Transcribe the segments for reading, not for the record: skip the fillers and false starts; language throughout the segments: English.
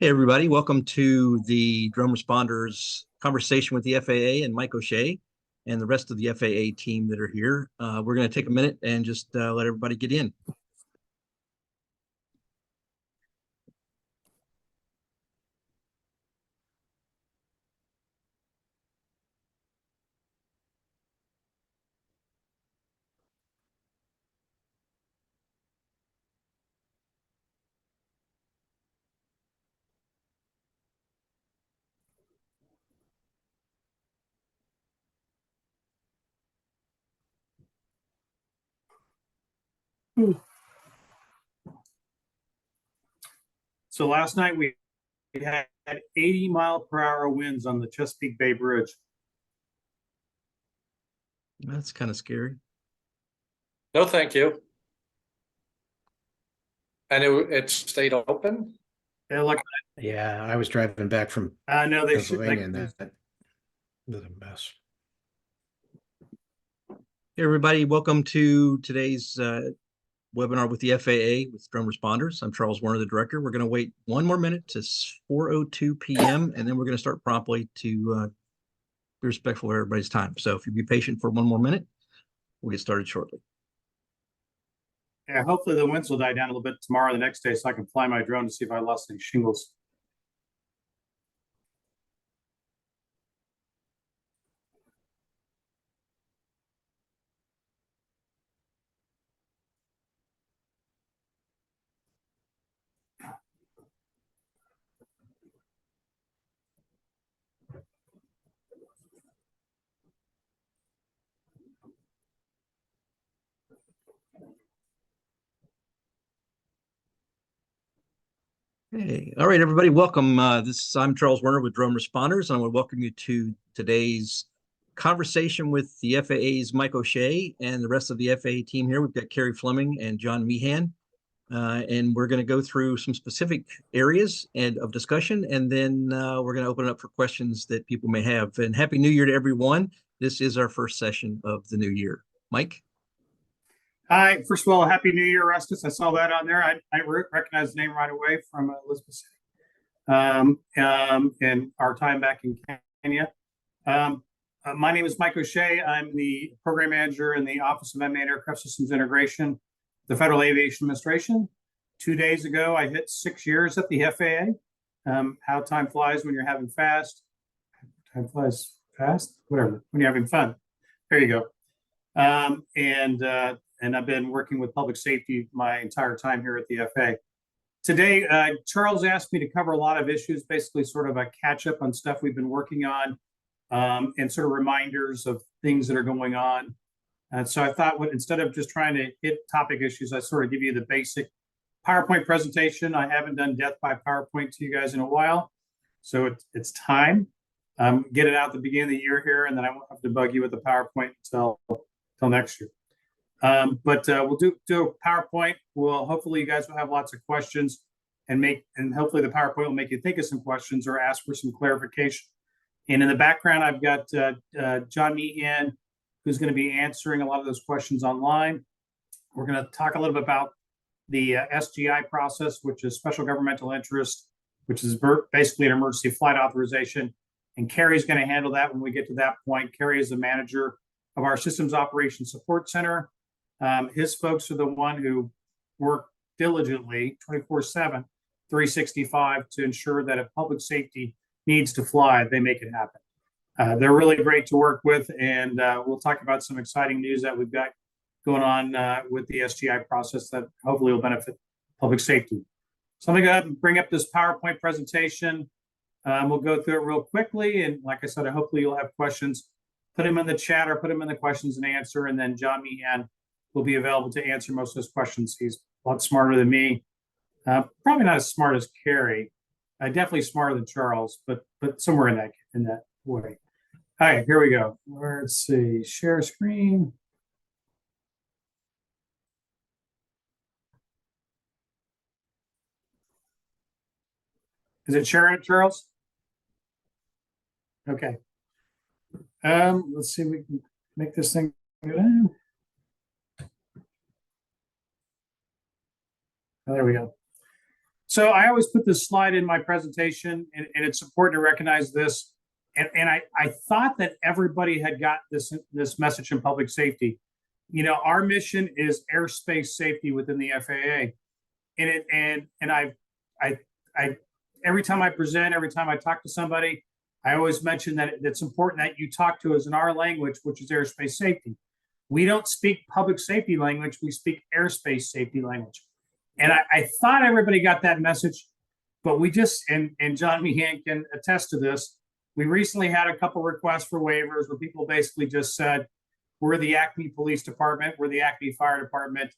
Hey, everybody. Welcome to the Drone Responders conversation with the FAA and Mike O'Shea and the rest of the FAA team that are here. We're going to take a minute and just let everybody get in. So last night we had 80-mile-per-hour winds on the Chesapeake Bay Bridge. That's kind of scary. No, thank you. And it stayed open? Yeah, I was driving back from No, they should. Pennsylvania, and that was a mess. Hey, everybody. Welcome to today's webinar with the FAA with Drone Responders. I'm Charles Warner, the director. We're going to wait one more minute to 4:02 p.m. and then we're going to start promptly to be respectful of everybody's time. So if you be patient for one more minute, we'll get started shortly. Yeah, hopefully the winds will die down a little bit tomorrow or the next day so I can fly my drone to see if I lost any shingles. Hey, all right, everybody, welcome. I'm Charles Werner with Drone Responders, and I want to welcome you to today's conversation with the FAA's Mike O'Shea and the rest of the FAA team here. We've got Carrie Fleming and John Meehan, and we're going to go through some specific areas of discussion, and then we're going to open it up for questions that people may have. And Happy New Year to everyone. This is our first session of the new year. Mike? Hi, first of all, Happy New Year, Rustus. I saw that on there. I recognized the name right away from Elizabeth City and our time back in Kenya. My name is Mike O'Shea. I'm the program manager in the Office of Unmanned Aircraft Systems Integration, the Federal Aviation Administration. 2 days ago, I hit 6 years at the FAA. How time flies when you're having fast. Time flies fast? Whatever, when you're having fun. There you go. And I've been working with public safety my entire time here at the FAA. Today, Charles asked me to cover a lot of issues, basically sort of a catch up on stuff we've been working on and sort of reminders of things that are going on. And so I thought instead of just trying to hit topic issues, I sort of give you the basic PowerPoint presentation. I haven't done death by PowerPoint to you guys in a while. So it's time. Get it out at the beginning of the year here, and then I won't have to bug you with the PowerPoint until next year. But we'll do a PowerPoint. Hopefully you guys will have lots of questions and hopefully the PowerPoint will make you think of some questions or ask for some clarification. And in the background, I've got John Meehan, who's going to be answering a lot of those questions online. We're going to talk a little bit about the SGI process, which is special governmental interest, which is basically an emergency flight authorization. And Carrie's going to handle that when we get to that point. Carrie is the manager of our Systems Operations Support Center. His folks are the one who work diligently 24/7, 365 to ensure that if public safety needs to fly, they make it happen. They're really great to work with, and we'll talk about some exciting news that we've got going on with the SGI process that hopefully will benefit public safety. So I'm going to go ahead and bring up this PowerPoint presentation. We'll go through it real quickly, and like I said, hopefully you'll have questions. Put them in the chat or put them in the questions and answer, and then John Meehan will be available to answer most of those questions. He's a lot smarter than me. Probably not as smart as Carrie. Definitely smarter than Charles, but somewhere in that way. All right, here we go. Let's see. Share screen. Is it sharing, Charles? Okay. Let's see if we can make this thing go down. There we go. So I always put this slide in my presentation, and it's important to recognize this. And I thought that everybody had got this message in public safety. You know, our mission is airspace safety within the FAA. And I every time I present, every time I talk to somebody, I always mention that it's important that you talk to us in our language, which is airspace safety. We don't speak public safety language, we speak airspace safety language. And I thought everybody got that message, but we just, and John Meehan can attest to this, we recently had a couple requests for waivers where people basically just said, we're the Acme Police Department, we're the Acme Fire Department,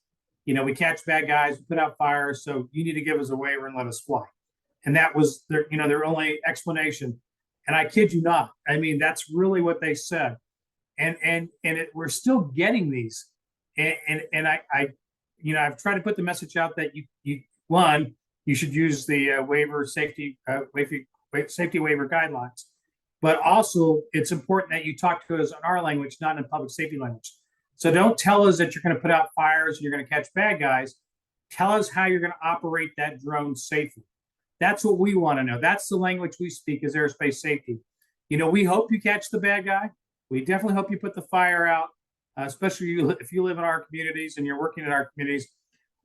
you know, we catch bad guys, we put out fires, so you need to give us a waiver and let us fly. And that was their, you know, their only explanation. And I kid you not, I mean, that's really what they said. And we're still getting these. And I, you know, I've tried to put the message out that you should use the waiver safety waiver guidelines, but also it's important that you talk to us in our language, not in public safety language. So don't tell us that you're going to put out fires and you're going to catch bad guys. Tell us how you're going to operate that drone safely. That's what we want to know. That's the language we speak is airspace safety. You know, we hope you catch the bad guy. We definitely hope you put the fire out, especially if you live in our communities and you're working in our communities.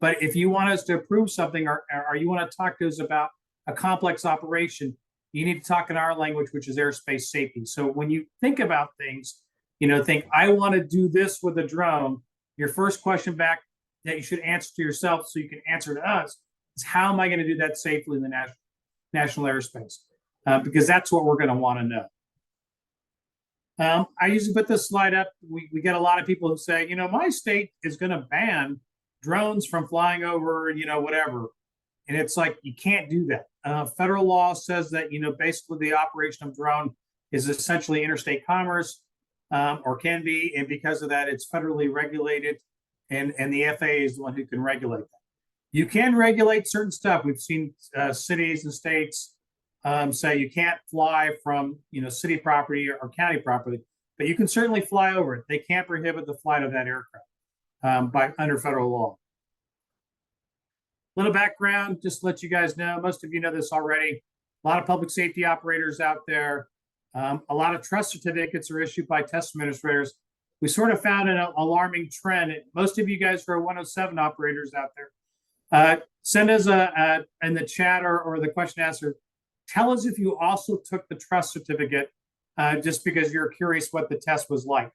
But if you want us to approve something or you want to talk to us about a complex operation, you need to talk in our language, which is airspace safety. So when you think about things, you know, think, I want to do this with a drone. Your first question back that you should answer to yourself so you can answer to us is, how am I going to do that safely in the national airspace? Because that's what we're going to want to know. I usually put this slide up. We get a lot of people who say, you know, my state is going to ban drones from flying over, you know, whatever. And it's like, you can't do that. Federal law says that, you know, basically the operation of drone is essentially interstate commerce, or can be. And because of that, it's federally regulated. And the FAA is the one who can regulate that. You can regulate certain stuff. We've seen cities and states say you can't fly from, you know, city property or county property, but you can certainly fly over it. They can't prohibit the flight of that aircraft under federal law. Little background, just to let you guys know, most of you know this already. A lot of public safety operators out there. A lot of trust certificates are issued by test administrators. We sort of found an alarming trend. Most of you guys who are 107 operators out there, send us in the chat or the question answer. Tell us if you also took the trust certificate, just because you're curious what the test was like.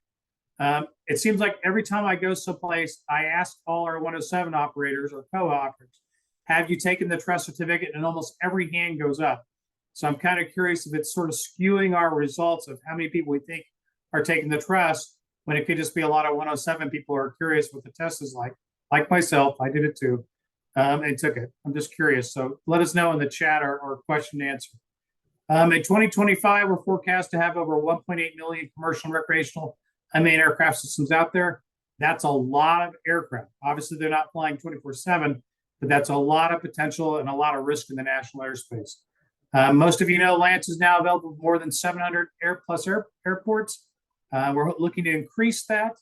It seems like every time I go someplace, I ask all our 107 operators or co-operators, have you taken the trust certificate? And almost every hand goes up. So I'm kind of curious if it's sort of skewing our results of how many people we think are taking the trust, when it could just be a lot of 107 people who are curious what the test is like. Like myself, I did it too, and took it. I'm just curious. So let us know in the chat or question and answer. In 2025, we're forecast to have over 1.8 million commercial and recreational unmanned aircraft systems out there. That's a lot of aircraft. Obviously, they're not flying 24/7, but that's a lot of potential and a lot of risk in the national airspace. Most of you know Lance is now available with more than 700 airports. We're looking to increase that.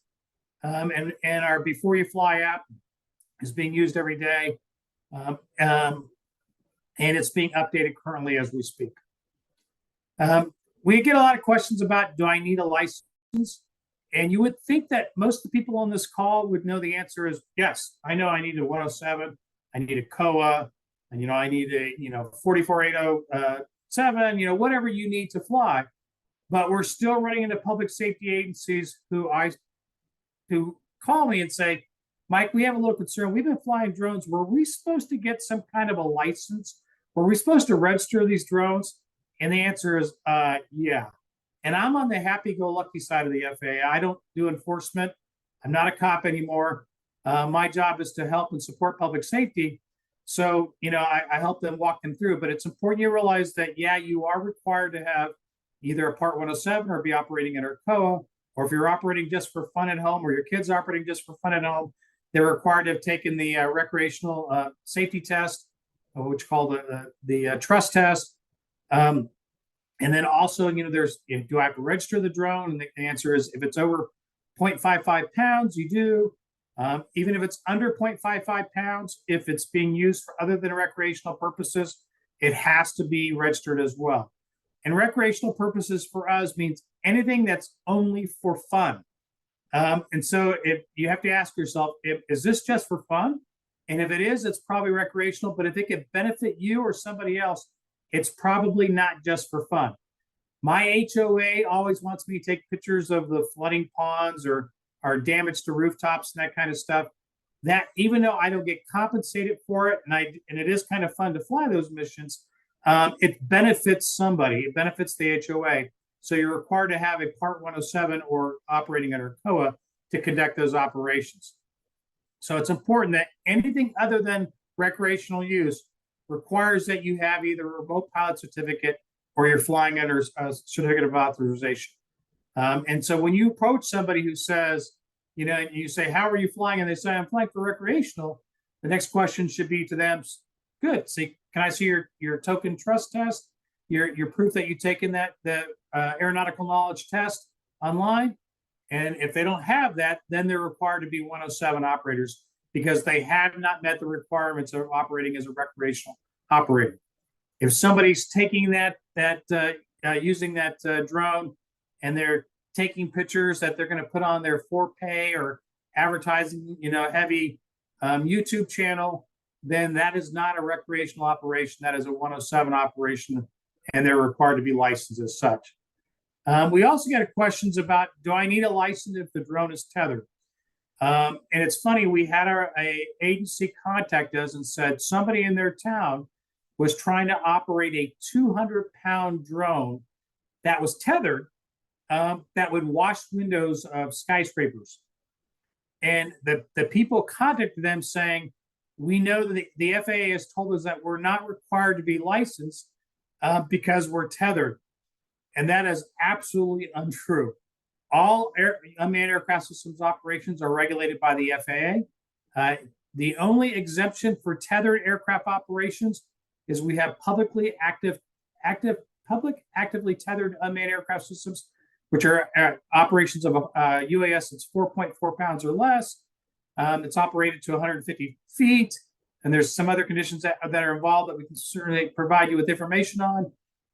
And our Before You Fly app is being used every day. And it's being updated currently as we speak. We get a lot of questions about, do I need a license? And you would think that most of the people on this call would know the answer is yes. I know I need a 107, I need a COA, and, you know, I need a, you know, 44807, you know, whatever you need to fly. But we're still running into public safety agencies who call me and say, Mike, we have a little concern. We've been flying drones. Were we supposed to get some kind of a license? Were we supposed to register these drones? And the answer is, yeah. And I'm on the happy-go-lucky side of the FAA. I don't do enforcement. I'm not a cop anymore. My job is to help and support public safety. So, you know, I help them walk them through. But it's important you realize that, yeah, you are required to have either a Part 107 or be operating under a COA, or if you're operating just for fun at home, or your kids operating just for fun at home, they're required to have taken the recreational safety test, which is called the trust test. And then also, you know, there's, do I have to register the drone? And the answer is, if it's over 0.55 pounds, you do. Even if it's under 0.55 pounds, if it's being used for other than recreational purposes, it has to be registered as well. And recreational purposes for us means anything that's only for fun. And so if you have to ask yourself, is this just for fun? And if it is, it's probably recreational, but if it could benefit you or somebody else, it's probably not just for fun. My HOA always wants me to take pictures of the flooding ponds or damage to rooftops and that kind of stuff. That even though I don't get compensated for it, and it is kind of fun to fly those missions, it benefits somebody. It benefits the HOA. So you're required to have a Part 107 or operating under COA to conduct those operations. So it's important that anything other than recreational use requires that you have either a remote pilot certificate or you're flying under a certificate of authorization. And so when you approach somebody who says, you know, you say, how are you flying? And they say, I'm flying for recreational. The next question should be to them, good. See, can I see your token trust test, your proof that you've taken the aeronautical knowledge test online? And if they don't have that, then they're required to be 107 operators because they have not met the requirements of operating as a recreational operator. If somebody's taking using that drone and they're taking pictures that they're going to put on their for-pay or advertising, heavy YouTube channel, then that is not a recreational operation. That is a 107 operation, and they're required to be licensed as such. We also get questions about, do I need a license if the drone is tethered? And it's funny, we had a agency contact us and said somebody in their town was trying to operate a 200-pound drone that was tethered that would wash windows of skyscrapers. And the people contacted them saying, we know that the FAA has told us that we're not required to be licensed because we're tethered. And that is absolutely untrue. All unmanned aircraft systems operations are regulated by the FAA. The only exemption for tethered aircraft operations is we have publicly actively tethered unmanned aircraft systems, which are operations of a UAS that's 4.4 pounds or less. It's operated to 150 feet. And there's some other conditions that are involved that we can certainly provide you with information on.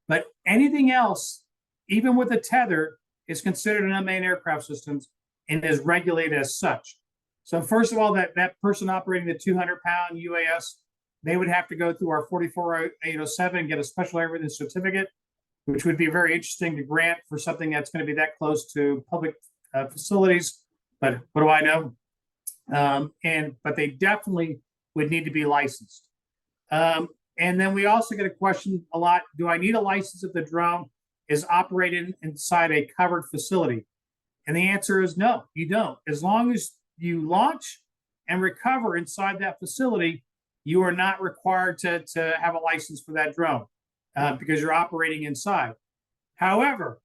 But anything else, even with a tether, is considered an unmanned aircraft systems and is regulated as such. So first of all, that person operating the 200-pound UAS, they would have to go through our 44807 and get a special airworthiness certificate, which would be very interesting to grant for something that's going to be that close to public facilities. But what do I know? But they definitely would need to be licensed. And then we also get a question a lot, do I need a license if the drone is operated inside a covered facility? And the answer is no, you don't. As long as you launch and recover inside that facility, you are not required to have a license for that drone because you're operating inside. However,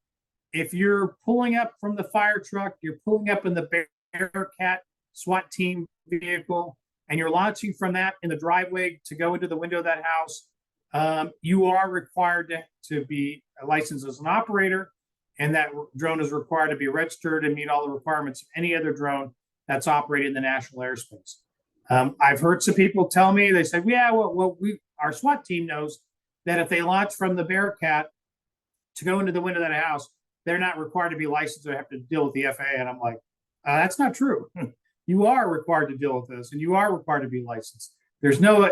if you're pulling up from the fire truck, you're pulling up in the Bearcat SWAT team vehicle, and you're launching from that in the driveway to go into the window of that house, you are required to be licensed as an operator, and that drone is required to be registered and meet all the requirements of any other drone that's operated in the national airspace. I've heard some people tell me, they say, yeah, our SWAT team knows that if they launch from the Bearcat to go into the window of that house, they're not required to be licensed or have to deal with the FAA. And I'm like, that's not true. You are required to deal with this, and you are required to be licensed. There's no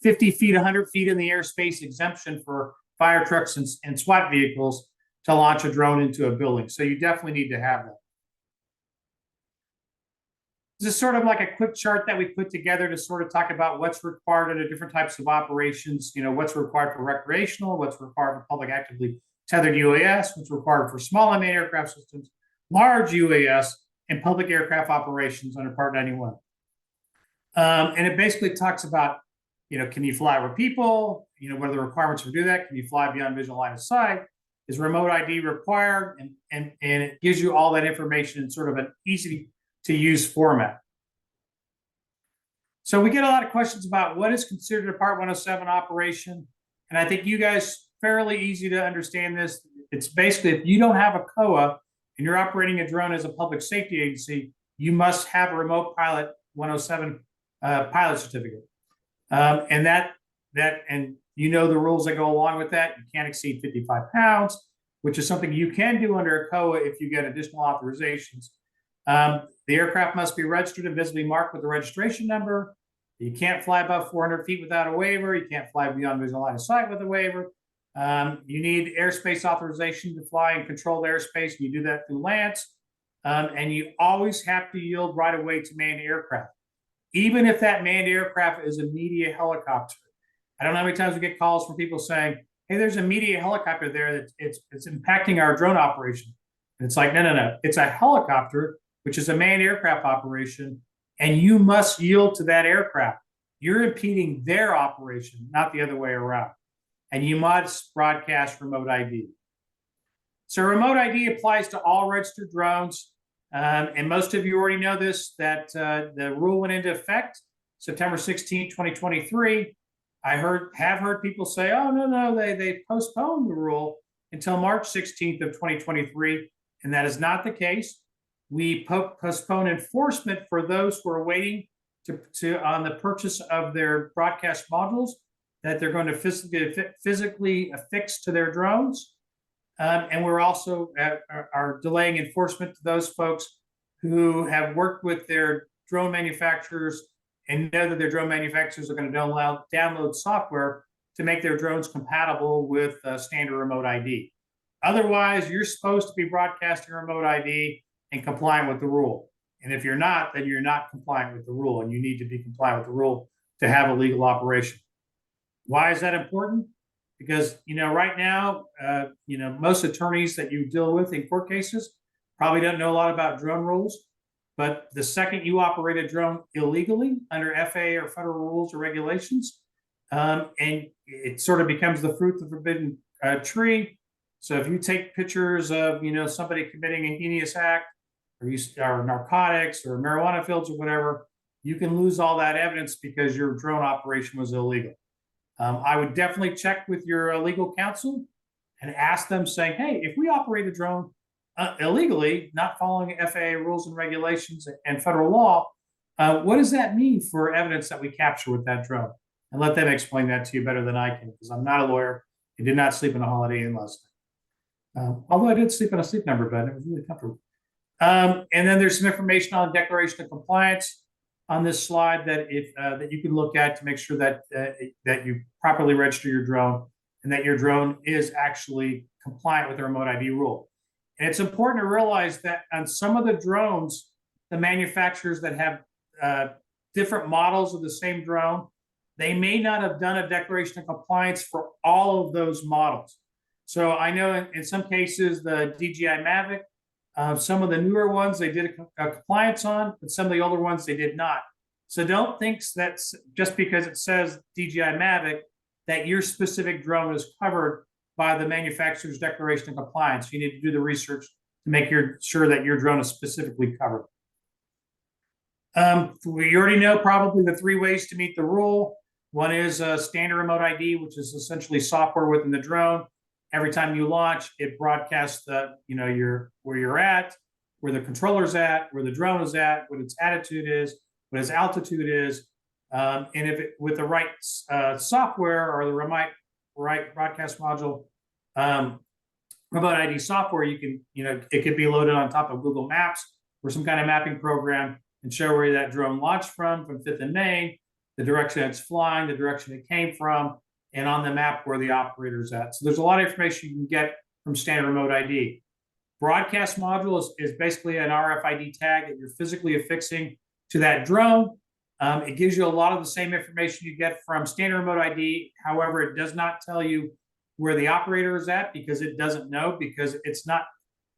50 feet, 100 feet in the airspace exemption for fire trucks and SWAT vehicles to launch a drone into a building. So you definitely need to have that. This is sort of like a quick chart that we put together to sort of talk about what's required under different types of operations. What's required for recreational, what's required for public actively tethered UAS, what's required for small unmanned aircraft systems, large UAS, and public aircraft operations under Part 91. And it basically talks about, can you fly over people? What are the requirements to do that? Can you fly beyond visual line of sight? Is remote ID required? And it gives you all that information in sort of an easy to use format. So we get a lot of questions about what is considered a Part 107 operation. And I think you guys fairly easy to understand this. It's basically, if you don't have a COA and you're operating a drone as a public safety agency, you must have a remote pilot 107 pilot certificate. And you know the rules that go along with that. You can't exceed 55 pounds, which is something you can do under a COA if you get additional authorizations. The aircraft must be registered and visibly marked with the registration number. You can't fly above 400 feet without a waiver. You can't fly beyond visual line of sight with a waiver. You need airspace authorization to fly and control the airspace, and you do that through LANC. And you always have to yield right of way to manned aircraft, even if that manned aircraft is a media helicopter. I don't know how many times we get calls from people saying, hey, there's a media helicopter there that it's impacting our drone operation. And it's like, no. It's a helicopter, which is a manned aircraft operation, and you must yield to that aircraft. You're impeding their operation, not the other way around. And you must broadcast remote ID. So remote ID applies to all registered drones. And most of you already know this, that the rule went into effect September 16, 2023. I have heard people say, oh, no, they postponed the rule until March 16th of 2023. And that is not the case. We postpone enforcement for those who are waiting on the purchase of their broadcast modules that they're going to physically affix to their drones. And we're also are delaying enforcement to those folks who have worked with their drone manufacturers and know that their drone manufacturers are going to download software to make their drones compatible with standard remote ID. Otherwise, you're supposed to be broadcasting remote ID and compliant with the rule. And if you're not, then you're not compliant with the rule, and you need to be compliant with the rule to have a legal operation. Why is that important? Because, right now, most attorneys that you deal with in court cases probably don't know a lot about drone rules. But the second you operate a drone illegally under FAA or federal rules or regulations, and it sort of becomes the fruit of the forbidden tree. So if you take pictures of, somebody committing a heinous act, or narcotics or marijuana fields or whatever, you can lose all that evidence because your drone operation was illegal. I would definitely check with your legal counsel and ask them, saying, hey, if we operate a drone illegally, not following FAA rules and regulations and federal law, what does that mean for evidence that we capture with that drone? And let them explain that to you better than I can, because I'm not a lawyer. I did not sleep in a Holiday Inn last night. Although I did sleep in a Sleep Number bed. It was really comfortable. And then there's some information on declaration of compliance on this slide that that you can look at to make sure that that you properly register your drone and that your drone is actually compliant with the remote ID rule. And it's important to realize that on some of the drones, the manufacturers that have different models of the same drone, they may not have done a declaration of compliance for all of those models. So I know in some cases, the DJI Mavic, some of the newer ones they did a compliance on, but some of the older ones they did not. So don't think that just because it says DJI Mavic that your specific drone is covered by the manufacturer's declaration of compliance. You need to do the research to make sure that your drone is specifically covered. We already know probably the 3 ways to meet the rule. One is standard remote ID, which is essentially software within the drone. Every time you launch, it broadcasts where you're at, where the controller's at, where the drone is at, what its attitude is, what its altitude is, and if with the right software or the right broadcast module, remote ID software, you can it could be loaded on top of Google Maps or some kind of mapping program and show where that drone launched from 5th and Main, the direction it's flying, the direction it came from, and on the map where the operator's at. So there's a lot of information you can get from standard remote ID. Broadcast module is basically an RFID tag that you're physically affixing to that drone. It gives you a lot of the same information you get from standard remote ID. However, it does not tell you where the operator is at because it doesn't know, because it's not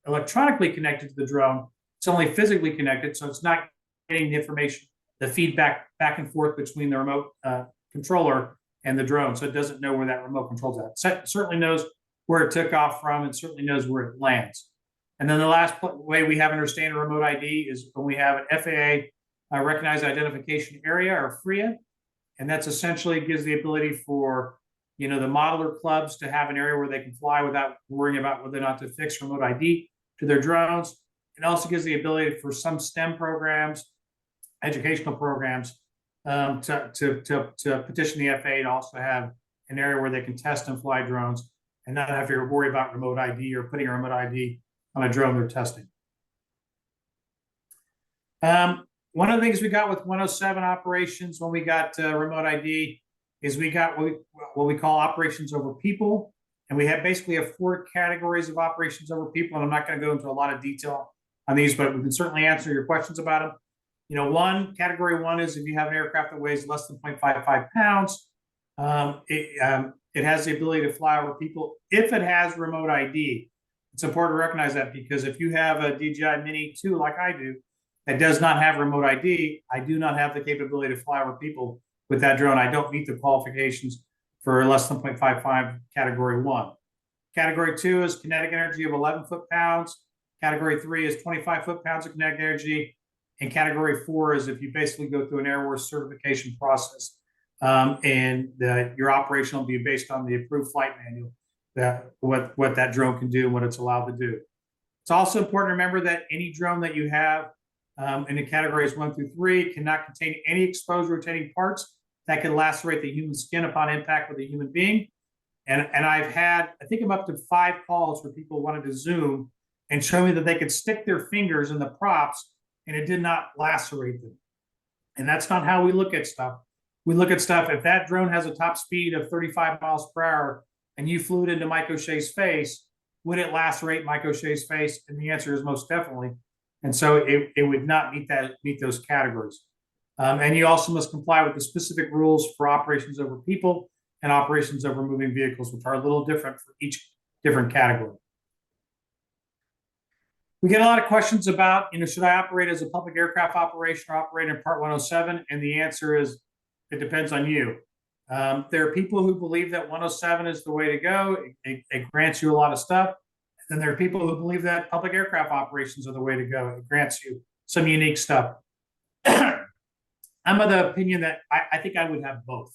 electronically connected to the drone. It's only physically connected, so it's not getting the information, the feedback back and forth between the remote controller and the drone. So it doesn't know where that remote control's at. It certainly knows where it took off from and certainly knows where it lands. And then the last way we have under standard remote ID is when we have an FAA recognized identification area, or FRIA. And that's essentially gives the ability for the modeler clubs to have an area where they can fly without worrying about whether or not to fix remote ID to their drones. It also gives the ability for some STEM programs, educational programs, to petition the FAA to also have an area where they can test and fly drones and not have to worry about remote ID or putting a remote ID on a drone they're testing. One of the things we got with 107 operations when we got remote ID is we got what we call operations over people. And we have basically 4 categories of operations over people. And I'm not going to go into a lot of detail on these, but we can certainly answer your questions about them. You know, category one is if you have an aircraft that weighs less than 0.55 pounds, it has the ability to fly over people if it has remote ID. It's important to recognize that, because if you have a DJI Mini 2 like I do, that does not have remote ID, I do not have the capability to fly over people with that drone. I don't meet the qualifications for less than 0.55 category 1. Category 2 is kinetic energy of 11 foot-pounds. Category 3 is 25 foot-pounds of kinetic energy. And category 4 is if you basically go through an airworthiness certification process, and your operation will be based on the approved flight manual, that what that drone can do and what it's allowed to do. It's also important to remember that any drone that you have in the categories 1 through 3 cannot contain any exposed rotating parts that can lacerate the human skin upon impact with a human being. And I've had, I think I'm up to 5 calls where people wanted to Zoom and show me that they could stick their fingers in the props and it did not lacerate them. And that's not how we look at stuff. We look at stuff, if that drone has a top speed of 35 miles per hour and you flew it into Mike O'Shea's face, would it lacerate Mike O'Shea's face? And the answer is most definitely. And so it would not meet those categories. And you also must comply with the specific rules for operations over people and operations over moving vehicles, which are a little different for each different category. We get a lot of questions about, should I operate as a public aircraft operation or operate in Part 107? And the answer is, it depends on you. There are people who believe that 107 is the way to go. It grants you a lot of stuff. Then there are people who believe that public aircraft operations are the way to go. It grants you some unique stuff. I'm of the opinion that I think I would have both.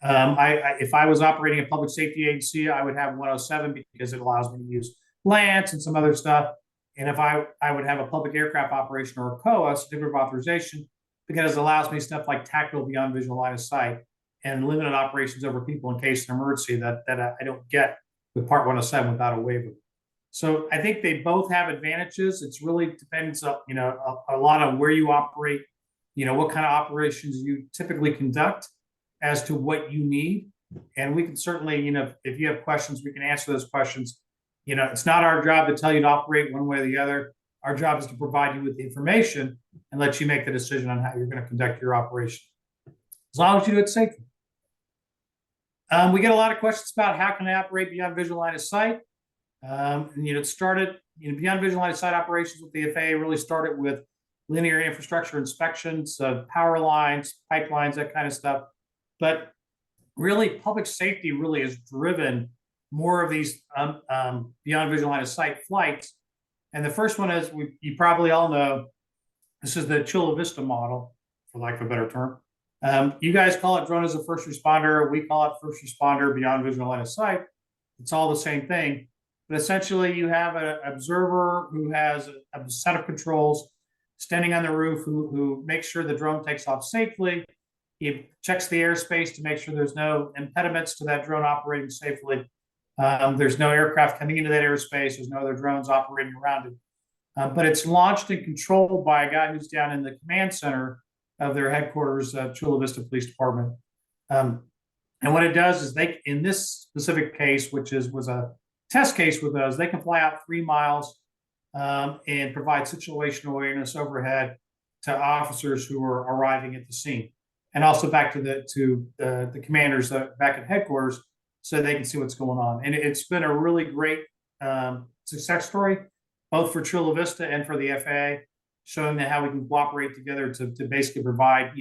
If I was operating a public safety agency, I would have 107 because it allows me to use Lance and some other stuff. And if I would have a public aircraft operation or a COA, certificate of authorization, because it allows me stuff like tactical beyond visual line of sight and limited operations over people in case of emergency that I don't get with Part 107 without a waiver. So I think they both have advantages. It's really depends on, a lot on where you operate, what kind of operations you typically conduct as to what you need. And we can certainly, if you have questions, we can answer those questions. It's not our job to tell you to operate one way or the other. Our job is to provide you with the information and let you make the decision on how you're going to conduct your operation, as long as you do it safely. We get a lot of questions about how can I operate beyond visual line of sight. It started, beyond visual line of sight operations with the FAA really started with linear infrastructure inspections, power lines, pipelines, that kind of stuff. But really, public safety really has driven more of these beyond visual line of sight flights. And the first one is, you probably all know, this is the Chula Vista model, for lack of a better term. You guys call it drone as a first responder. We call it first responder beyond visual line of sight. It's all the same thing. But essentially, you have an observer who has a set of controls standing on the roof who makes sure the drone takes off safely. He checks the airspace to make sure there's no impediments to that drone operating safely. There's no aircraft coming into that airspace. There's no other drones operating around it. But it's launched and controlled by a guy who's down in the command center of their headquarters, Chula Vista Police Department. And what it does is in this specific case, which was a test case with us, they can fly out 3 miles and provide situational awareness overhead to officers who are arriving at the scene, and also back to the commanders back at headquarters, so they can see what's going on. And it's been a really great success story, both for Chula Vista and for the FAA, showing how we can cooperate together to basically provide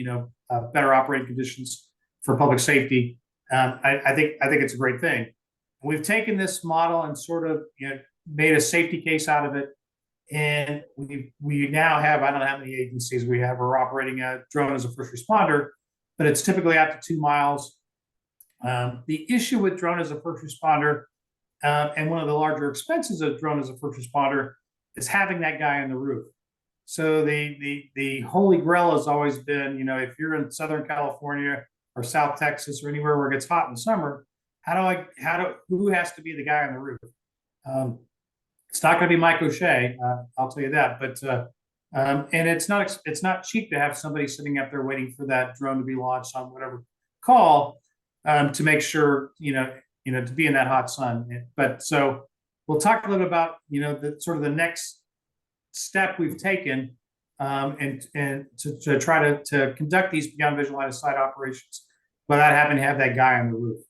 better operating conditions for public safety. I think it's a great thing. We've taken this model and sort of made a safety case out of it, and we now have, I don't know how many agencies we have are operating a drone as a first responder, but it's typically out to 2 miles. The issue with drone as a first responder, and one of the larger expenses of drone as a first responder, is having that guy on the roof. So the holy grail has always been, you know, if you're in Southern California or South Texas or anywhere where it gets hot in the summer, who has to be the guy on the roof? It's not going to be Mike O'Shea, I'll tell you that. But and it's not cheap to have somebody sitting up there waiting for that drone to be launched on whatever call to make sure to be in that hot sun. But so we'll talk a little bit about the sort of the next step we've taken and to try to conduct these beyond visual line of sight operations without having to have that guy on the roof.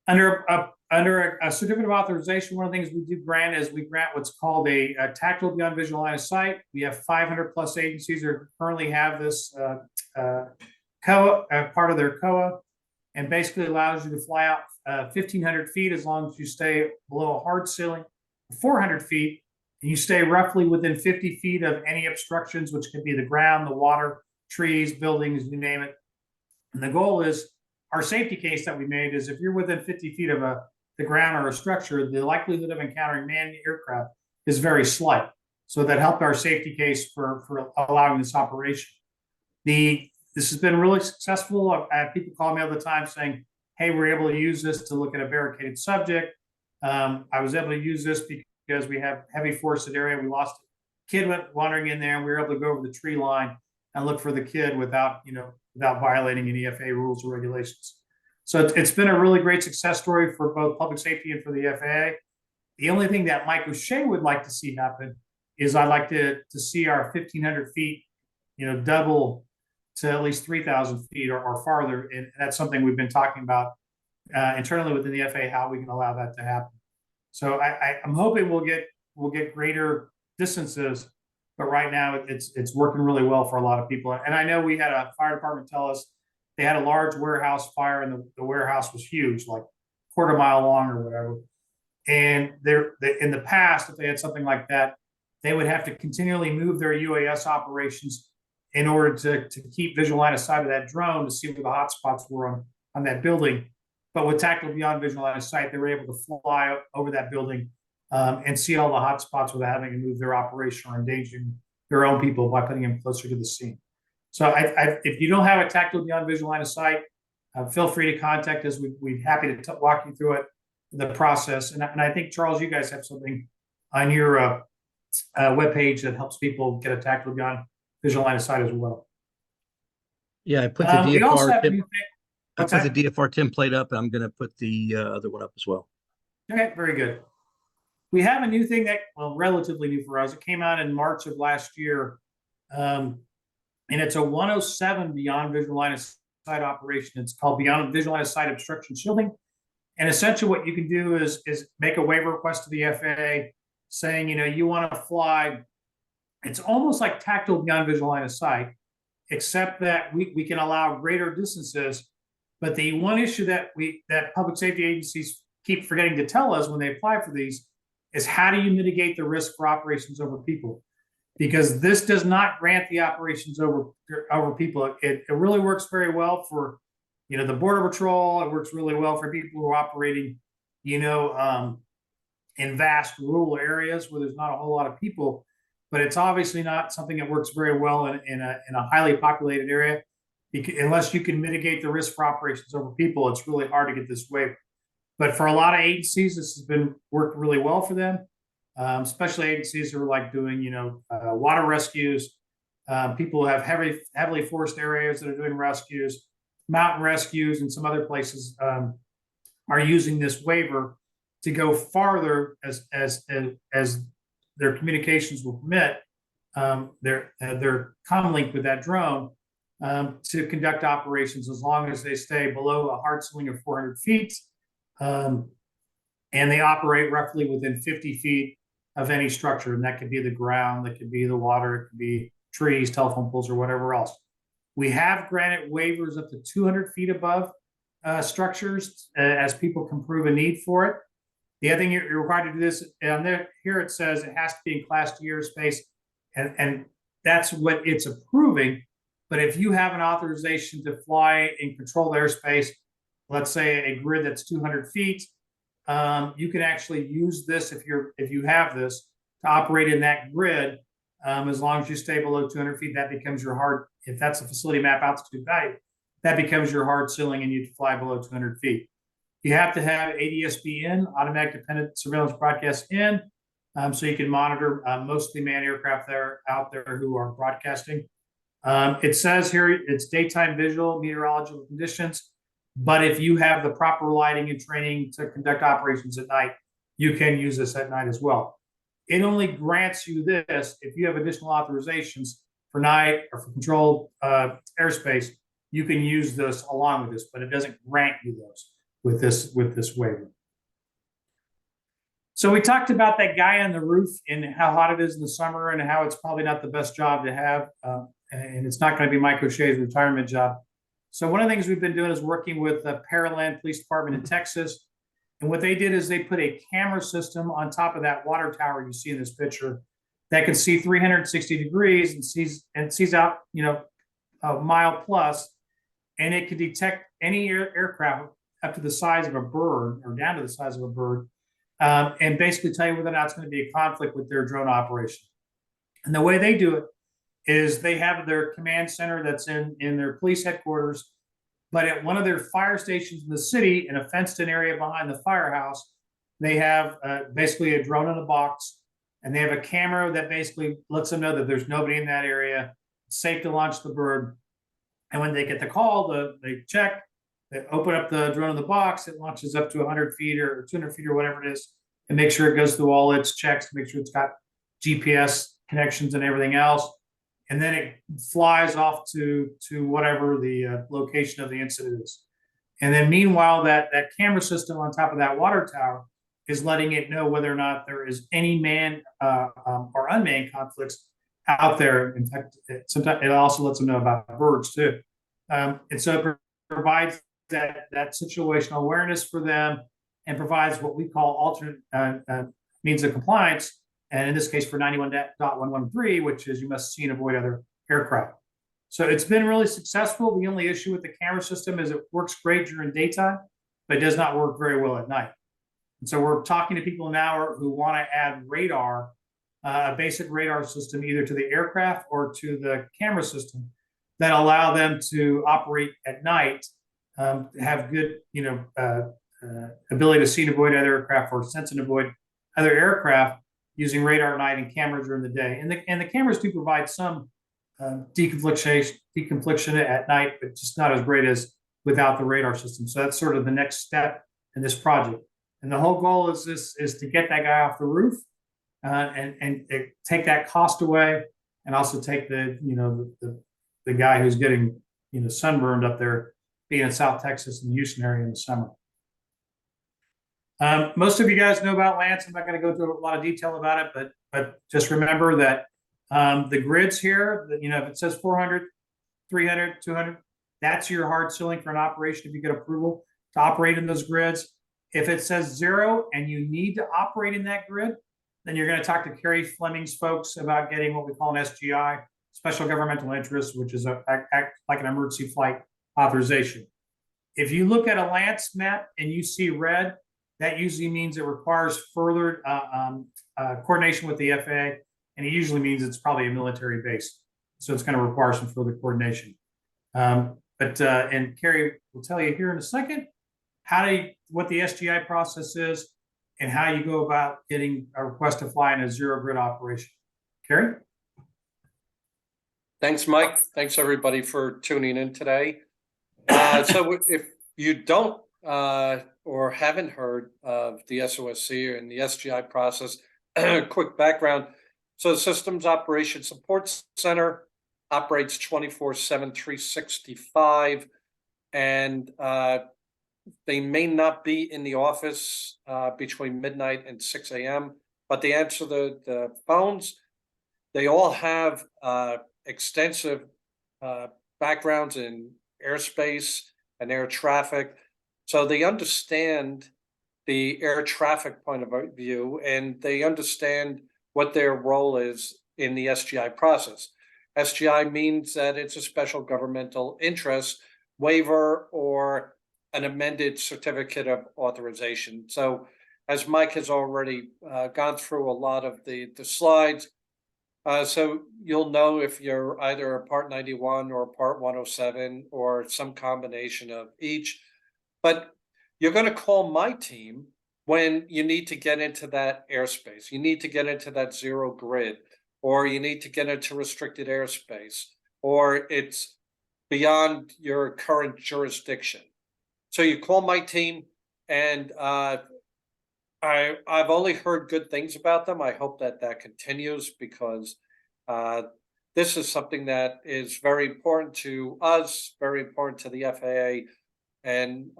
Under a certificate of authorization, one of the things we do grant is we grant what's called a tactical beyond visual line of sight. We have 500 plus agencies that currently have this COA, part of their COA, and basically allows you to fly out 1,500 feet as long as you stay below a hard ceiling, 400 feet, and you stay roughly within 50 feet of any obstructions, which could be the ground, the water, trees, buildings, you name it. And the goal is, our safety case that we made is if you're within 50 feet of the ground or a structure, the likelihood of encountering manned aircraft is very slight. So that helped our safety case for allowing this operation. This has been really successful. I have people call me all the time saying, hey, we're able to use this to look at a barricaded subject. I was able to use this because we have heavy forested area. We lost a kid went wandering in there, and we were able to go over the tree line and look for the kid without violating any FAA rules or regulations. So it's been a really great success story for both public safety and for the FAA. The only thing that Mike O'Shea would like to see happen is I'd like to see our 1,500 feet, double to at least 3,000 feet or farther. And that's something we've been talking about internally within the FAA, how we can allow that to happen. So I'm hoping we'll get greater distances, but right now it's working really well for a lot of people. And I know we had a fire department tell us they had a large warehouse fire, and the warehouse was huge, like quarter mile long or whatever. And in the past, if they had something like that, they would have to continually move their UAS operations in order to keep visual line of sight of that drone to see where the hot spots were on that building. But with tactical beyond visual line of sight, they were able to fly over that building and see all the hot spots without having to move their operation or endangering their own people by putting them closer to the scene. So if you don't have a tactical beyond visual line of sight, feel free to contact us. We'd be happy to walk you through it, the process. And I think, Charles, you guys have something on your webpage that helps people get a tactical beyond visual line of sight as well. Yeah, I put the DFR. I put the DFR template up, and I'm going to put the other one up as well. Okay, very good. We have a new thing that, relatively new for us. It came out in March of last year, and it's a 107 beyond visual line of sight operation. It's called Beyond Visual Line of Sight Obstruction Shielding. And essentially what you can do is make a waiver request to the FAA saying, you want to fly. It's almost like tactical beyond visual line of sight, except that we can allow greater distances. But the one issue that public safety agencies keep forgetting to tell us when they apply for these is, how do you mitigate the risk for operations over people? Because this does not grant the operations over people. It really works very well for, the Border Patrol. It works really well for people who are operating, in vast rural areas where there's not a whole lot of people. But it's obviously not something that works very well in a highly populated area. Unless you can mitigate the risk for operations over people, it's really hard to get this waiver. But for a lot of agencies, this has worked really well for them, especially agencies who are like doing, water rescues, people who have heavily forested areas that are doing rescues, mountain rescues, and some other places are using this waiver to go farther as their communications will permit, their comm link with that drone, to conduct operations as long as they stay below a hard ceiling of 400 feet. And they operate roughly within 50 feet of any structure. And that could be the ground, that could be the water, it could be trees, telephone poles, or whatever else. We have granted waivers up to 200 feet above structures as people can prove a need for it. The other thing you're required to do this, here it says it has to be in Class 2 airspace, and that's what it's approving. But if you have an authorization to fly in controlled airspace, let's say a grid that's 200 feet, you can actually use this if you have this to operate in that grid. As long as you stay below 200 feet, that becomes your hard. If that's a facility map altitude value, that becomes your hard ceiling, and you fly below 200 feet. You have to have ADS-B in, automatic dependent surveillance broadcast in, so you can monitor mostly manned aircraft out there who are broadcasting. It says here it's daytime visual meteorological conditions, but if you have the proper lighting and training to conduct operations at night, you can use this at night as well. It only grants you this if you have additional authorizations for night or for controlled airspace. You can use this along with this, but it doesn't grant you those with this waiver. So we talked about that guy on the roof and how hot it is in the summer and how it's probably not the best job to have, and it's not going to be Mike O'Shea's retirement job. So one of the things we've been doing is working with the Pearland Police Department in Texas. And what they did is they put a camera system on top of that water tower you see in this picture that can see 360 degrees and sees out, a mile plus, and it can detect any aircraft up to the size of a bird or down to the size of a bird, and basically tell you whether or not it's going to be a conflict with their drone operation. And the way they do it is they have their command center that's in their police headquarters. But at one of their fire stations in the city, in a fenced-in area behind the firehouse, they have basically a drone in a box, and they have a camera that basically lets them know that there's nobody in that area. It's safe to launch the bird. And when they get the call, they check, they open up the drone in the box, it launches up to 100 feet or 200 feet or whatever it is, and make sure it goes through all its checks to make sure it's got GPS connections and everything else. And then it flies off to whatever the location of the incident is. And then meanwhile, that camera system on top of that water tower is letting it know whether or not there is any manned or unmanned conflicts out there. In fact, sometimes it also lets them know about birds too. And so it provides that situational awareness for them and provides what we call alternate means of compliance. And in this case for 91.113, which is you must see and avoid other aircraft. So it's been really successful. The only issue with the camera system is it works great during daytime, but it does not work very well at night. And so we're talking to people now who want to add radar, a basic radar system, either to the aircraft or to the camera system that allow them to operate at night, have good, ability to see and avoid other aircraft or sense and avoid other aircraft using radar at night and cameras during the day. And the cameras do provide some deconfliction at night, but just not as great as without the radar system. So that's sort of the next step in this project. And the whole goal is to get that guy off the roof and take that cost away, and also take the guy who's getting sunburned up there, being in South Texas and the Houston area in the summer. Most of you guys know about Lance. I'm not going to go into a lot of detail about it, but just remember that the grids here, if it says 400, 300, 200, that's your hard ceiling for an operation if you get approval to operate in those grids. If it says 0 and you need to operate in that grid, then you're going to talk to Kerry Fleming's folks about getting what we call an SGI, Special Governmental Interest, which is like an emergency flight authorization. If you look at a Lance map and you see red, that usually means it requires further coordination with the FAA, and it usually means it's probably a military base. So it's going to require some further coordination. And Kerry will tell you here in a second what the SGI process is and how you go about getting a request to fly in a zero grid operation. Kerry? Thanks, Mike. Thanks, everybody, for tuning in today. So if you don't or haven't heard of the SOSC and the SGI process, quick background. So the Systems Operations Support Center operates 24/7, 365, and they may not be in the office between midnight and 6 a.m., but they answer the phones. They all have extensive backgrounds in airspace and air traffic. So they understand the air traffic point of view, and they understand what their role is in the SGI process. SGI means that it's a special governmental interest waiver or an amended certificate of authorization. So as Mike has already gone through a lot of the slides, so you'll know if you're either a Part 91 or a Part 107 or some combination of each. But you're going to call my team when you need to get into that airspace. You need to get into that zero grid, or you need to get into restricted airspace, or it's beyond your current jurisdiction. So you call my team, and I've only heard good things about them. I hope that continues, because this is something that is very important to us, very important to the FAA, and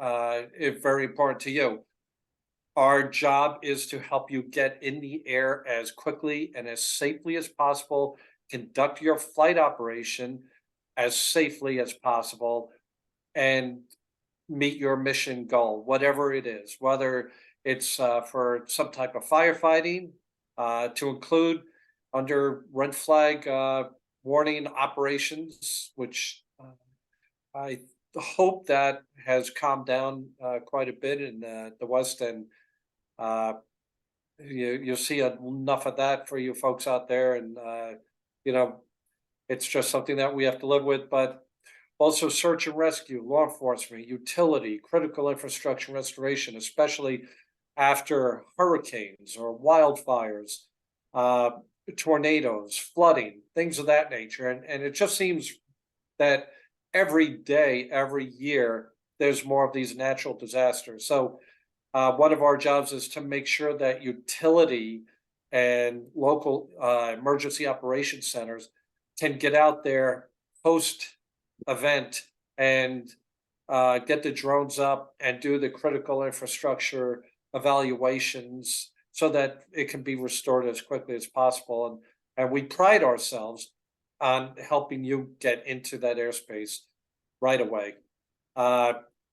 it's very important to you. Our job is to help you get in the air as quickly and as safely as possible, conduct your flight operation as safely as possible, and meet your mission goal, whatever it is, whether it's for some type of firefighting, to include under red flag warning operations, which I hope that has calmed down quite a bit in the West, and you'll see enough of that for you folks out there, and it's just something that we have to live with. But also search and rescue, law enforcement, utility, critical infrastructure restoration, especially after hurricanes or wildfires, tornadoes, flooding, things of that nature. And it just seems that every day, every year, there's more of these natural disasters. So one of our jobs is to make sure that utility and local emergency operations centers can get out there post-event and get the drones up and do the critical infrastructure evaluations so that it can be restored as quickly as possible. And we pride ourselves on helping you get into that airspace right away.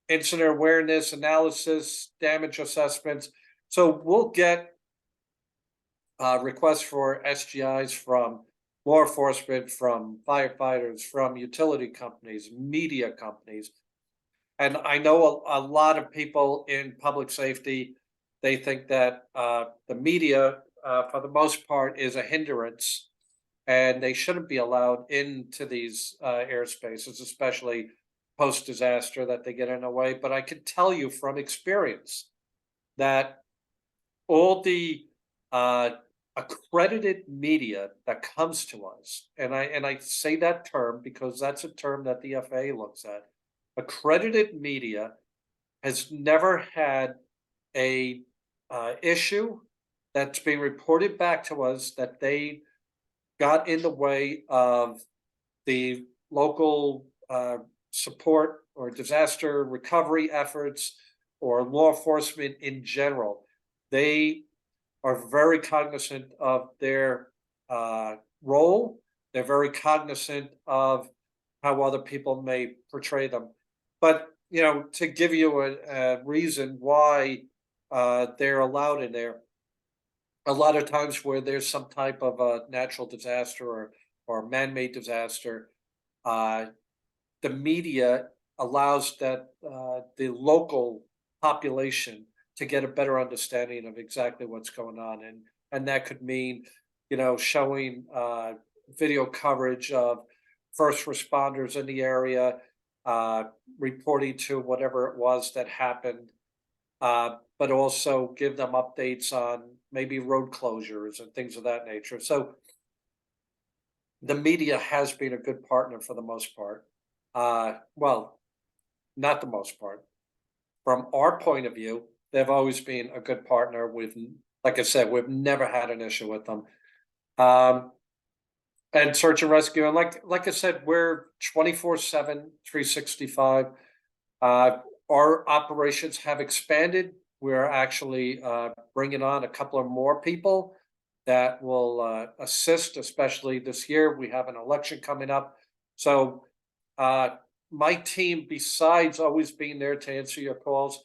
Incident awareness, analysis, damage assessments. So we'll get requests for SGIs from law enforcement, from firefighters, from utility companies, media companies. And I know a lot of people in public safety, they think that the media, for the most part, is a hindrance, and they shouldn't be allowed into these airspaces, especially post-disaster, that they get in a way. But I can tell you from experience that all the accredited media that comes to us, and I say that term because that's a term that the FAA looks at. Accredited media has never had a issue that's being reported back to us that they got in the way of the local support or disaster recovery efforts or law enforcement in general. They are very cognizant of their role. They're very cognizant of how other people may portray them. But, to give you a reason why they're allowed in there, a lot of times where there's some type of a natural disaster or man-made disaster, the media allows that the local population to get a better understanding of exactly what's going on. And that could mean, showing video coverage of first responders in the area, reporting to whatever it was that happened, but also give them updates on maybe road closures and things of that nature. So the media has been a good partner for the most part. Well, not the most part. From our point of view, they've always been a good partner. Like I said, we've never had an issue with them. And search and rescue, and like I said, we're 24/7, 365. Our operations have expanded. We're actually bringing on a couple of more people that will assist, especially this year. We have an election coming up. So my team, besides always being there to answer your calls,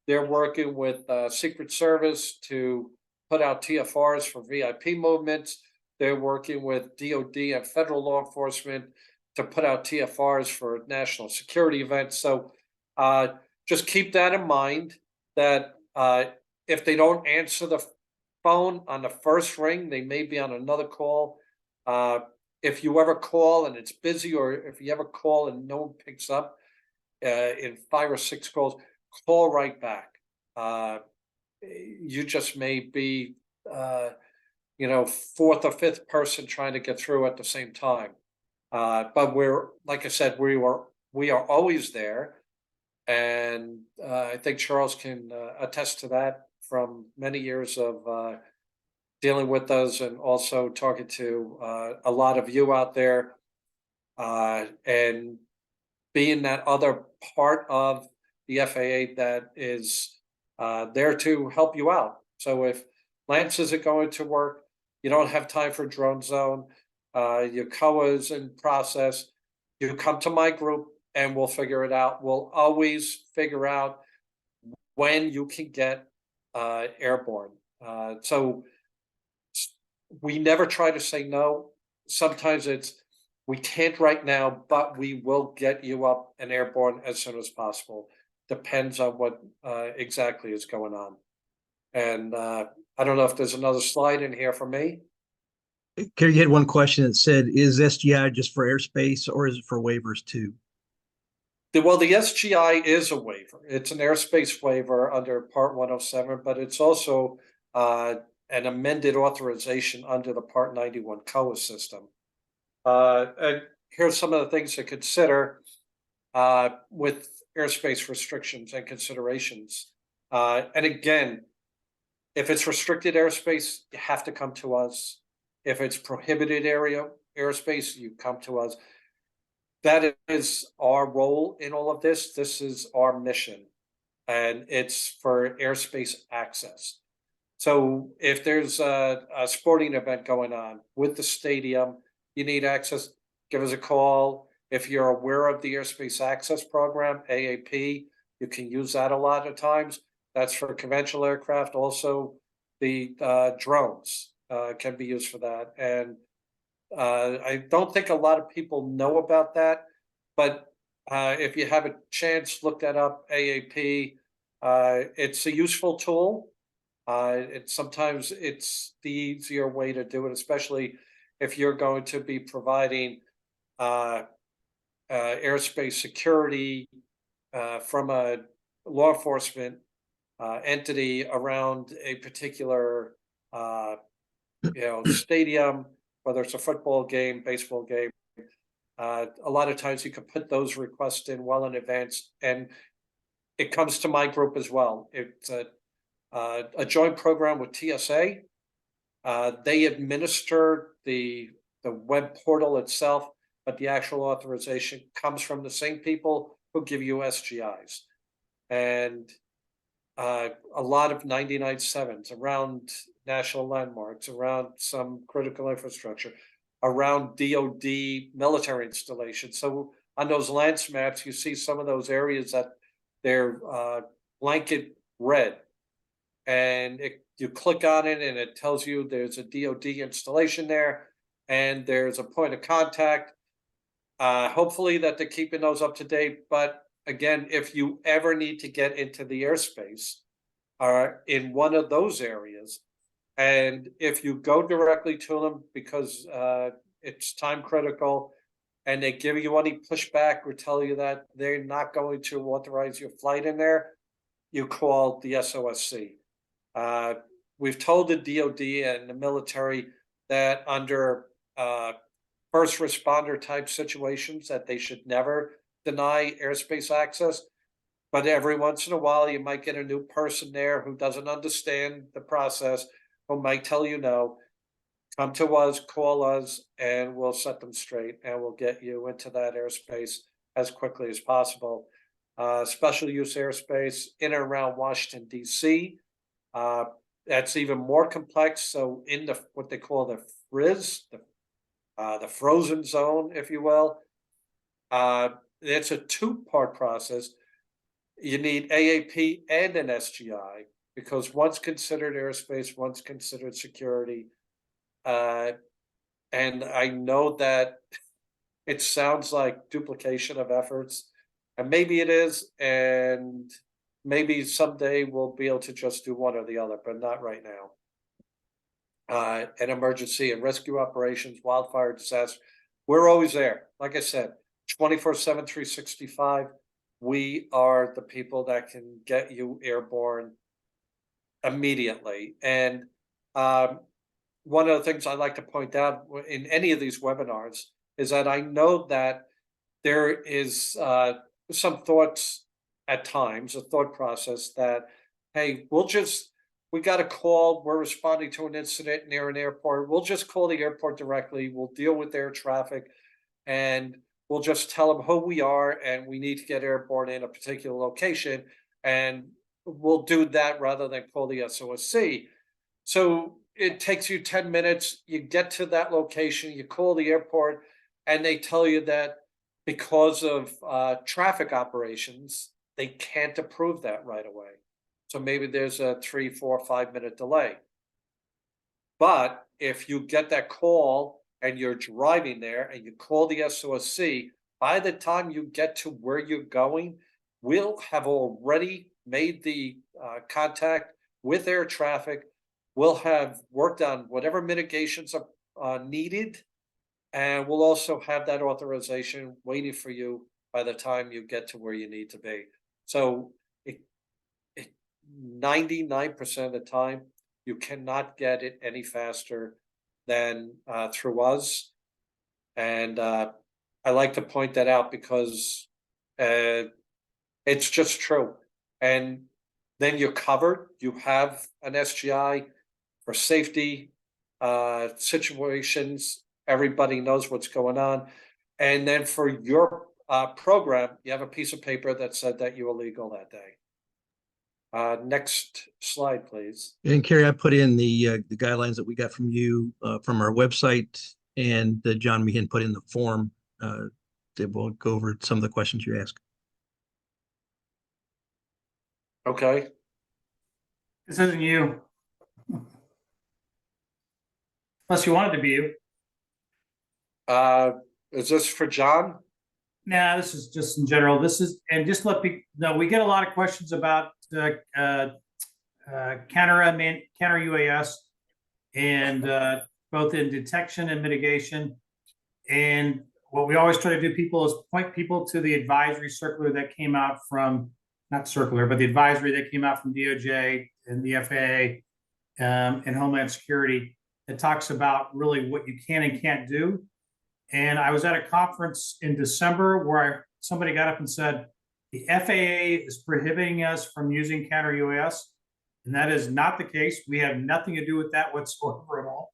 they're working with Secret Service to put out TFRs for VIP movements. They're working with DOD and federal law enforcement to put out TFRs for national security events. So just keep that in mind, that if they don't answer the phone on the first ring, they may be on another call. If you ever call and it's busy, or if you ever call and no one picks up in 5 or 6 calls, call right back. You just may be, fourth or fifth person trying to get through at the same time. But like I said, we are always there. And I think Charles can attest to that from many years of dealing with us, and also talking to a lot of you out there, and being that other part of the FAA that is there to help you out. So if Lance isn't going to work, you don't have time for drone zone, your COA is in process, you come to my group and we'll figure it out. We'll always figure out when you can get airborne. So we never try to say no. Sometimes it's, we can't right now, but we will get you up and airborne as soon as possible. Depends on what exactly is going on. And I don't know if there's another slide in here for me. Kerry, you had one question that said, is SGI just for airspace, or is it for waivers too? Well, the SGI is a waiver. It's an airspace waiver under Part 107, but it's also an amended authorization under the Part 91 COA system. And here's some of the things to consider with airspace restrictions and considerations. And again, if it's restricted airspace, you have to come to us. If it's prohibited airspace, you come to us. That is our role in all of this. This is our mission, and it's for airspace access. So if there's a sporting event going on with the stadium, you need access, give us a call. If you're aware of the airspace access program, AAP, you can use that a lot of times. That's for conventional aircraft. Also, the drones can be used for that. And I don't think a lot of people know about that, but if you have a chance, look that up, AAP. It's a useful tool. Sometimes it's the easier way to do it, especially if you're going to be providing airspace security from a law enforcement entity around a particular stadium, whether it's a football game, baseball game. A lot of times you can put those requests in well in advance, and it comes to my group as well. It's a joint program with TSA. They administer the web portal itself, but the actual authorization comes from the same people who give you SGIs. And a lot of 99.7s around national landmarks, around some critical infrastructure, around DoD military installations. So on those Lance maps, you see some of those areas that they're blanket red. And you click on it and it tells you there's a DoD installation there and there's a point of contact. Hopefully that they're keeping those up to date. But again, if you ever need to get into the airspace in one of those areas, and if you go directly to them because it's time critical and they give you any pushback or tell you that they're not going to authorize your flight in there, you call the SOSC. We've told the DoD and the military that under first responder type situations that they should never deny airspace access. But every once in a while, you might get a new person there who doesn't understand the process, who might tell you no. Come to us, call us, and we'll set them straight, and we'll get you into that airspace as quickly as possible. Special use airspace in and around Washington, D.C. That's even more complex. So in what they call the FRIZ, the frozen zone, if you will, it's a two-part process. You need AAP and an SGI because one's considered airspace, one's considered security. And I know that it sounds like duplication of efforts, And maybe it is, and maybe someday we'll be able to just do one or the other, but not right now. And emergency and rescue operations, wildfire, disaster, we're always there. Like I said, 24/7, 365. We are the people that can get you airborne immediately. And one of the things I like to point out in any of these webinars is that I know that there is some thoughts at times, a thought process that, hey, we got a call, we're responding to an incident near an airport, we'll just call the airport directly, we'll deal with their traffic, and we'll just tell them who we are and we need to get airborne in a particular location, and we'll do that rather than call the SOSC. So it takes you 10 minutes, you get to that location, you call the airport, and they tell you that because of traffic operations, they can't approve that right away. So maybe there's a 3, 4, 5 minute delay. But if you get that call and you're driving there and you call the SOSC, by the time you get to where you're going, we'll have already made the contact with air traffic. We'll have worked on whatever mitigations are needed, and we'll also have that authorization waiting for you by the time you get to where you need to be. So 99% of the time, you cannot get it any faster than through us. And I like to point that out because it's just true. And then you're covered. You have an SGI for safety situations. Everybody knows what's going on. And then for your program, you have a piece of paper that said that you were legal that day. Next slide, please. And Carrie, I put in the guidelines that we got from you from our website, and John Meehan put in the form that we'll go over some of the questions you asked. Okay. This isn't you. Unless you want it to be you. Is this for John? Nah, this is just in general. This is, and just let me know, we get a lot of questions about counter UAS and both in detection and mitigation. And what we always try to do people is point people to the advisory circular that came out from, not circular, but the advisory that came out from DOJ and the FAA and Homeland Security that talks about really what you can and can't do. And I was at a conference in December where somebody got up and said, the FAA is prohibiting us from using counter UAS. And that is not the case. We have nothing to do with that whatsoever at all.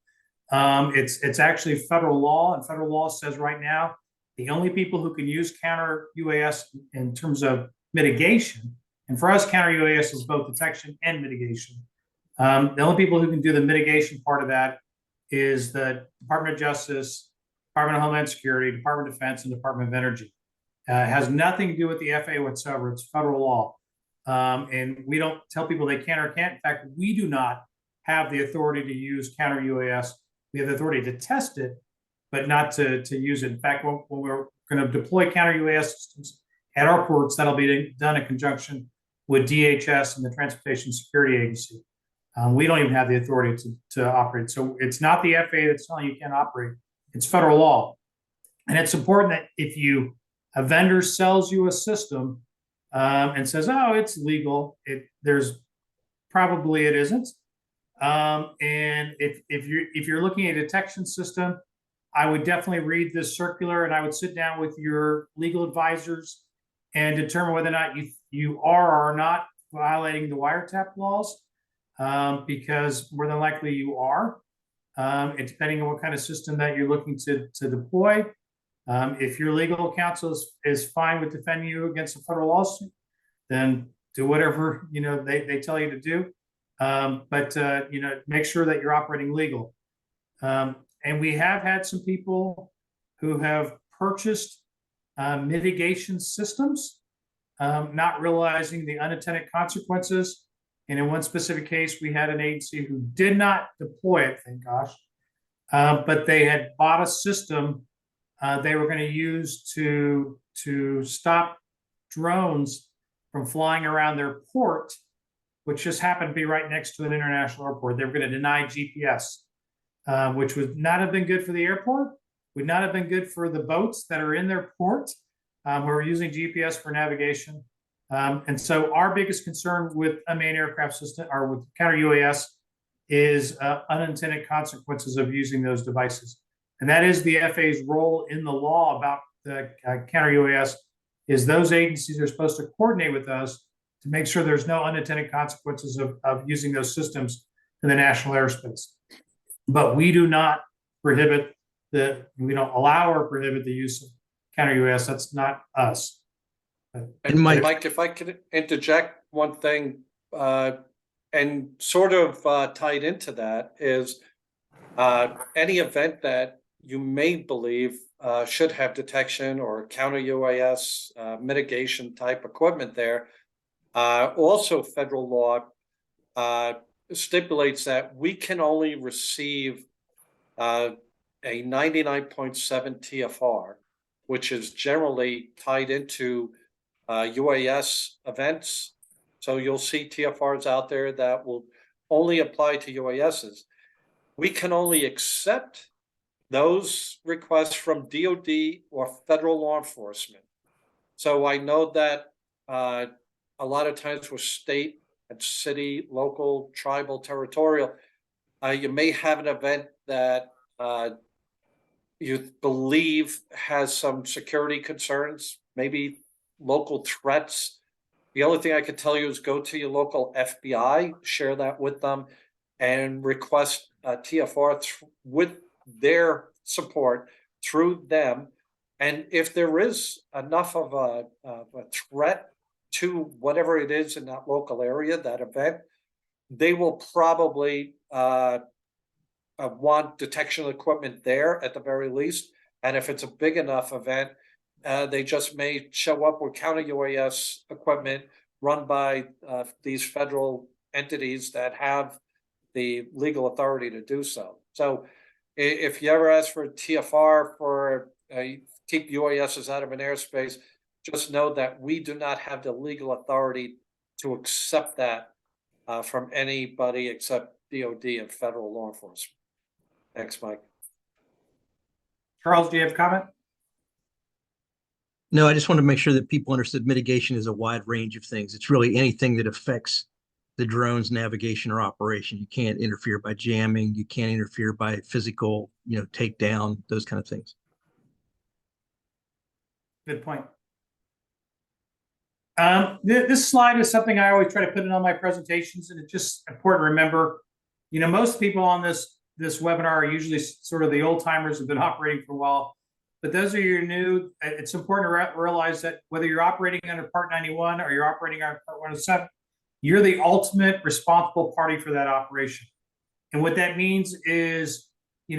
It's actually federal law, and federal law says right now, the only people who can use counter UAS in terms of mitigation, and for us, counter UAS is both detection and mitigation. The only people who can do the mitigation part of that is the Department of Justice, Department of Homeland Security, Department of Defense, and Department of Energy. It has nothing to do with the FAA whatsoever. It's federal law. And we don't tell people they can or can't. In fact, we do not have the authority to use counter UAS. We have the authority to test it, but not to use it. In fact, when we're going to deploy counter UAS systems at our ports, that'll be done in conjunction with DHS and the Transportation Security Agency. We don't even have the authority to operate. So it's not the FAA that's telling you can't operate. It's federal law. And it's important that if a vendor sells you a system and says, oh, it's legal, it isn't. And if you're looking at a detection system, I would definitely read this circular, and I would sit down with your legal advisors and determine whether or not you are or are not violating the wiretap laws, because more than likely you are. It's depending on what kind of system that you're looking to deploy. If your legal counsel is fine with defending you against a federal lawsuit, then do whatever they tell you to do. But make sure that you're operating legal. And we have had some people who have purchased mitigation systems, not realizing the unintended consequences. And in one specific case, we had an agency who did not deploy it, thank gosh, but they had bought a system they were going to use to stop drones from flying around their port, which just happened to be right next to an international airport. They were going to deny GPS, which would not have been good for the airport, would not have been good for the boats that are in their port, who are using GPS for navigation. And so our biggest concern with unmanned aircraft system or with counter UAS is unintended consequences of using those devices. And that is the FAA's role in the law about the counter UAS, is those agencies are supposed to coordinate with us to make sure there's no unintended consequences of using those systems in the national airspace. But we do not prohibit we don't allow or prohibit the use of counter UAS. That's not us. And Mike, if I could interject one thing, and sort of tied into that is any event that you may believe should have detection or counter UAS mitigation type equipment there. Also, federal law stipulates that we can only receive a 99.7 TFR, which is generally tied into UAS events. So you'll see TFRs out there that will only apply to UASs. We can only accept those requests from DOD or federal law enforcement. So I know that a lot of times with state and city, local, tribal, territorial, you may have an event that you believe has some security concerns, maybe local threats. The only thing I can tell you is go to your local FBI, share that with them, and request a TFR with their support through them. And if there is enough of a threat to whatever it is in that local area, that event, they will probably want detection equipment there at the very least. And if it's a big enough event, they just may show up with counter UAS equipment run by these federal entities that have the legal authority to do so. So if you ever ask for a TFR for keep UASs out of an airspace, just know that we do not have the legal authority to accept that from anybody except DOD and federal law enforcement. Thanks, Mike. Charles, do you have a comment? No, I just want to make sure that people understood mitigation is a wide range of things. It's really anything that affects the drone's navigation or operation. You can't interfere by jamming. You can't interfere by physical, takedown, those kind of things. Good point. This slide is something I always try to put in all my presentations, and it's just important to remember, most people on this webinar are usually sort of the old timers who've been operating for a while. But those of you who are new, it's important to realize that whether you're operating under Part 91 or you're operating under Part 107, you're the ultimate responsible party for that operation. And what that means is, you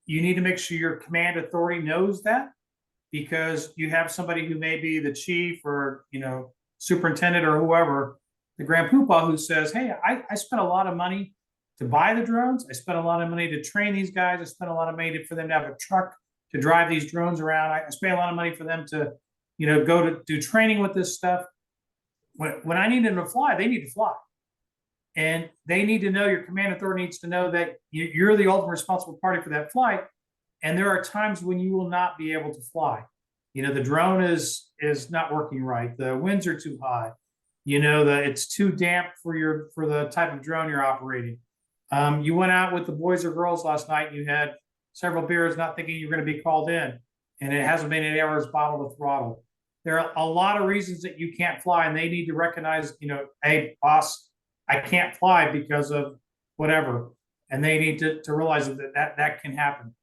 need to make sure your command authority knows that, because you have somebody who may be the chief or, superintendent or whoever, the grand poobah, who says, hey, I spent a lot of money to buy the drones. I spent a lot of money to train these guys. I spent a lot of money for them to have a truck to drive these drones around. I spent a lot of money for them to, go to do training with this stuff. When I need them to fly, they need to fly. And they need to know, your command authority needs to know that you're the ultimate responsible party for that flight. And there are times when you will not be able to fly. The drone is not working right. The winds are too high. It's too damp for the type of drone you're operating. You went out with the boys or girls last night. You had several beers, not thinking you're going to be called in, and it hasn't been 8 hours bottle to throttle. There are a lot of reasons that you can't fly, and they need to recognize, hey, boss, I can't fly because of whatever, and they need to realize that can happen.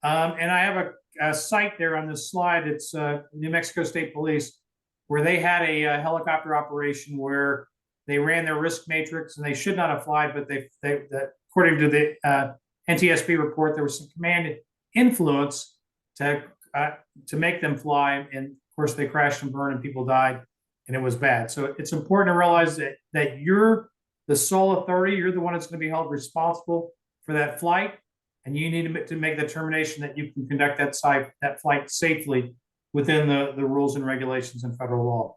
And I have a site there on this slide. It's New Mexico State Police, where they had a helicopter operation where they ran their risk matrix, and they should not have flied, but they according to the NTSB report, there was some command influence to make them fly, and of course they crashed and burned and people died, and it was bad. So it's important to realize that you're the sole authority. You're the one that's going to be held responsible for that flight, and you need to make the determination that you can conduct that flight safely within the rules and regulations and federal law.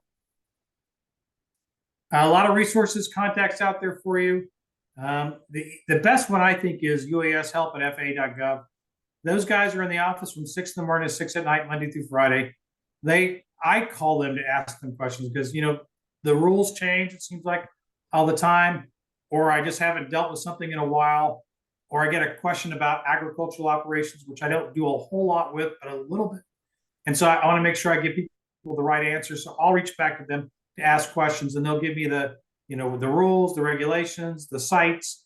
A lot of resources, contacts out there for you. The best one I think is UAS help at FAA.gov. Those guys are in the office from 6 in the morning to 6 at night, Monday through Friday. I call them to ask them questions because, you know, the rules change, it seems like, all the time, or I just haven't dealt with something in a while, or I get a question about agricultural operations, which I don't do a whole lot with, but a little bit. And so I want to make sure I give people the right answers. So I'll reach back to them to ask questions, and they'll give me the rules, the regulations, the sites.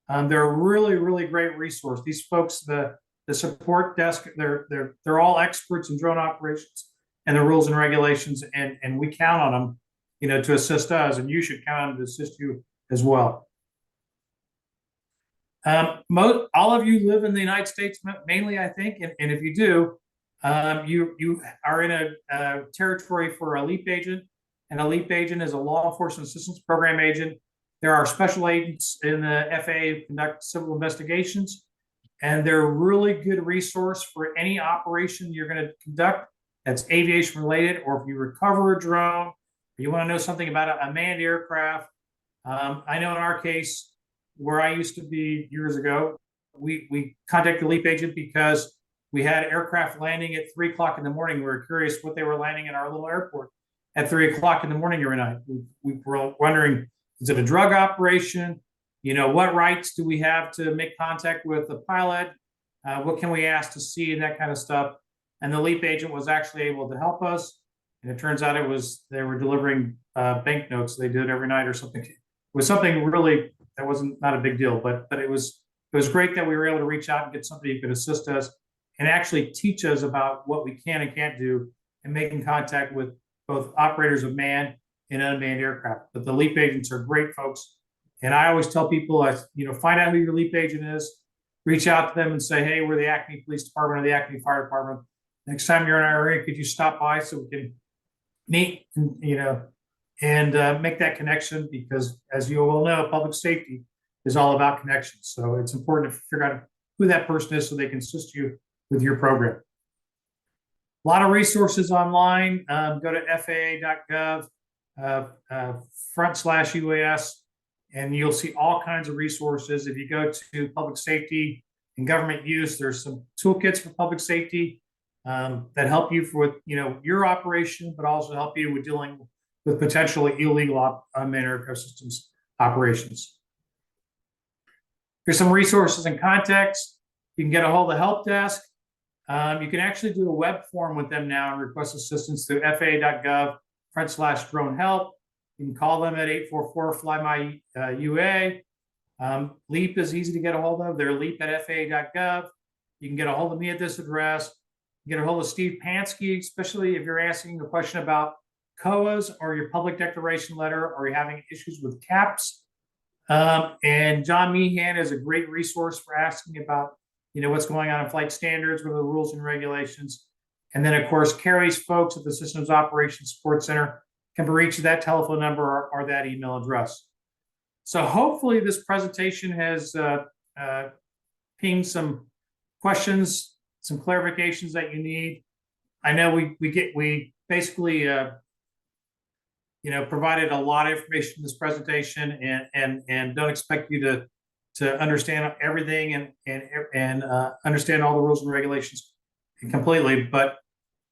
They're a really, really great resource. These folks, the support desk, they're all experts in drone operations and the rules and regulations, and we count on them, you know, to assist us, and you should count on them to assist you as well. All of you live in the United States, mainly, I think, and if you do, you are in a territory for a LEAP agent. An LEAP agent is a law enforcement assistance program agent. There are special agents in the FAA who conduct civil investigations, and they're a really good resource for any operation you're going to conduct that's aviation related, or if you recover a drone, or you want to know something about a manned aircraft. I know in our case, where I used to be years ago, we contacted the LEAP agent because we had aircraft landing at 3 o'clock in the morning. We were curious what they were landing in our little airport at 3 o'clock in the morning every night. We were wondering, is it a drug operation? You know, what rights do we have to make contact with the pilot? What can we ask to see, and that kind of stuff. And the LEAP agent was actually able to help us. And it turns out they were delivering banknotes. They did it every night or something. It was something really that wasn't not a big deal, but it was great that we were able to reach out and get somebody who could assist us and actually teach us about what we can and can't do, and making contact with both operators of manned and unmanned aircraft. But the LEAP agents are great folks. And I always tell people, find out who your LEAP agent is, reach out to them and say, hey, we're the Acme Police Department or the Acme Fire Department. Next time you're in our area, could you stop by so we can meet, and make that connection? Because as you all know, public safety is all about connections. So it's important to figure out who that person is so they can assist you with your program. A lot of resources online. Go to FAA.gov /UAS, and you'll see all kinds of resources. If you go to public safety and government use, there's some toolkits for public safety that help you with your operation, but also help you with dealing with potentially illegal unmanned aircraft systems operations. Here's some resources and contacts. You can get a hold of the help desk. You can actually do a web form with them now and request assistance through FAA.gov /drone help. You can call them at 844-FLY-MY-UA. LEAP is easy to get a hold of. They're LEAP at FAA.gov. You can get a hold of me at this address. You can get a hold of Steve Pansky, especially if you're asking a question about COAs or your public declaration letter, or you're having issues with CAPS. And John Meehan is a great resource for asking about what's going on in flight standards, what are the rules and regulations. And then, of course, Carrie's folks at the Systems Operations Support Center can be reached at that telephone number or that email address. So hopefully this presentation has pinged some questions, some clarifications that you need. I know we basically provided a lot of information in this presentation, and don't expect you to understand everything and understand all the rules and regulations completely. But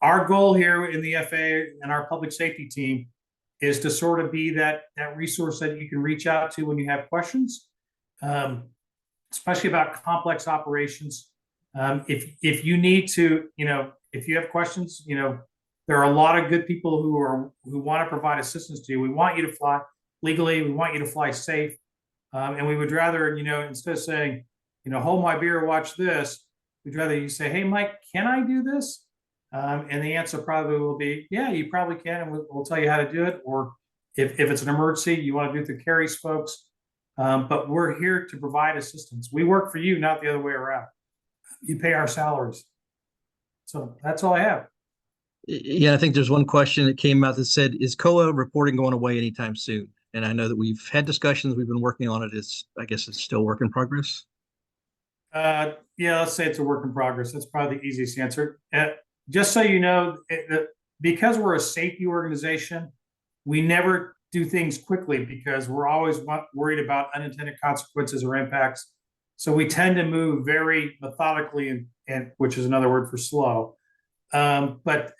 our goal here in the FAA and our public safety team is to sort of be that resource that you can reach out to when you have questions, especially about complex operations. If you need to, if you have questions, there are a lot of good people who want to provide assistance to you. We want you to fly legally. We want you to fly safe. And we would rather, instead of saying, hold my beer, watch this, we'd rather you say, hey, Mike, can I do this? And the answer probably will be, yeah, you probably can, and we'll tell you how to do it. Or if it's an emergency, you want to do it through Carrie's folks. But we're here to provide assistance. We work for you, not the other way around. You pay our salaries. So that's all I have. Yeah, I think there's one question that came out that said, is COA reporting going away anytime soon? And I know that we've had discussions, we've been working on it. I guess it's still work in progress. Yeah, let's say it's a work in progress. That's probably the easiest answer. just so you know, because we're a safety organization, we never do things quickly because we're always worried about unintended consequences or impacts. So we tend to move very methodically, and which is another word for slow. But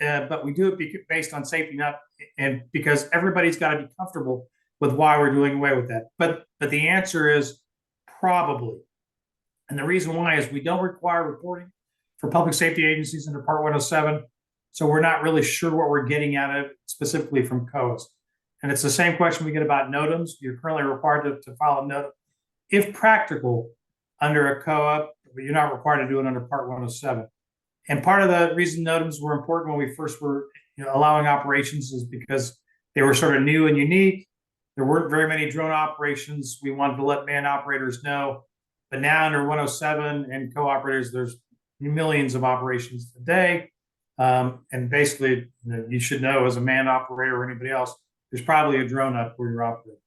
we do it based on safety, not and because everybody's got to be comfortable with why we're doing away with that. But the answer is probably, and the reason why is we don't require reporting for public safety agencies under Part 107, so we're not really sure what we're getting out of it specifically from COAs. And it's the same question we get about NOTAMs. You're currently required to file a NOTAM, if practical, under a COA, but you're not required to do it under Part 107. And part of the reason NOTAMs were important when we first were allowing operations is because they were sort of new and unique. There weren't very many drone operations. We wanted to let man operators know. But now under 107 and co-operators, there's millions of operations a day. And basically, you should know as a man operator or anybody else, there's probably a drone up where you're operating.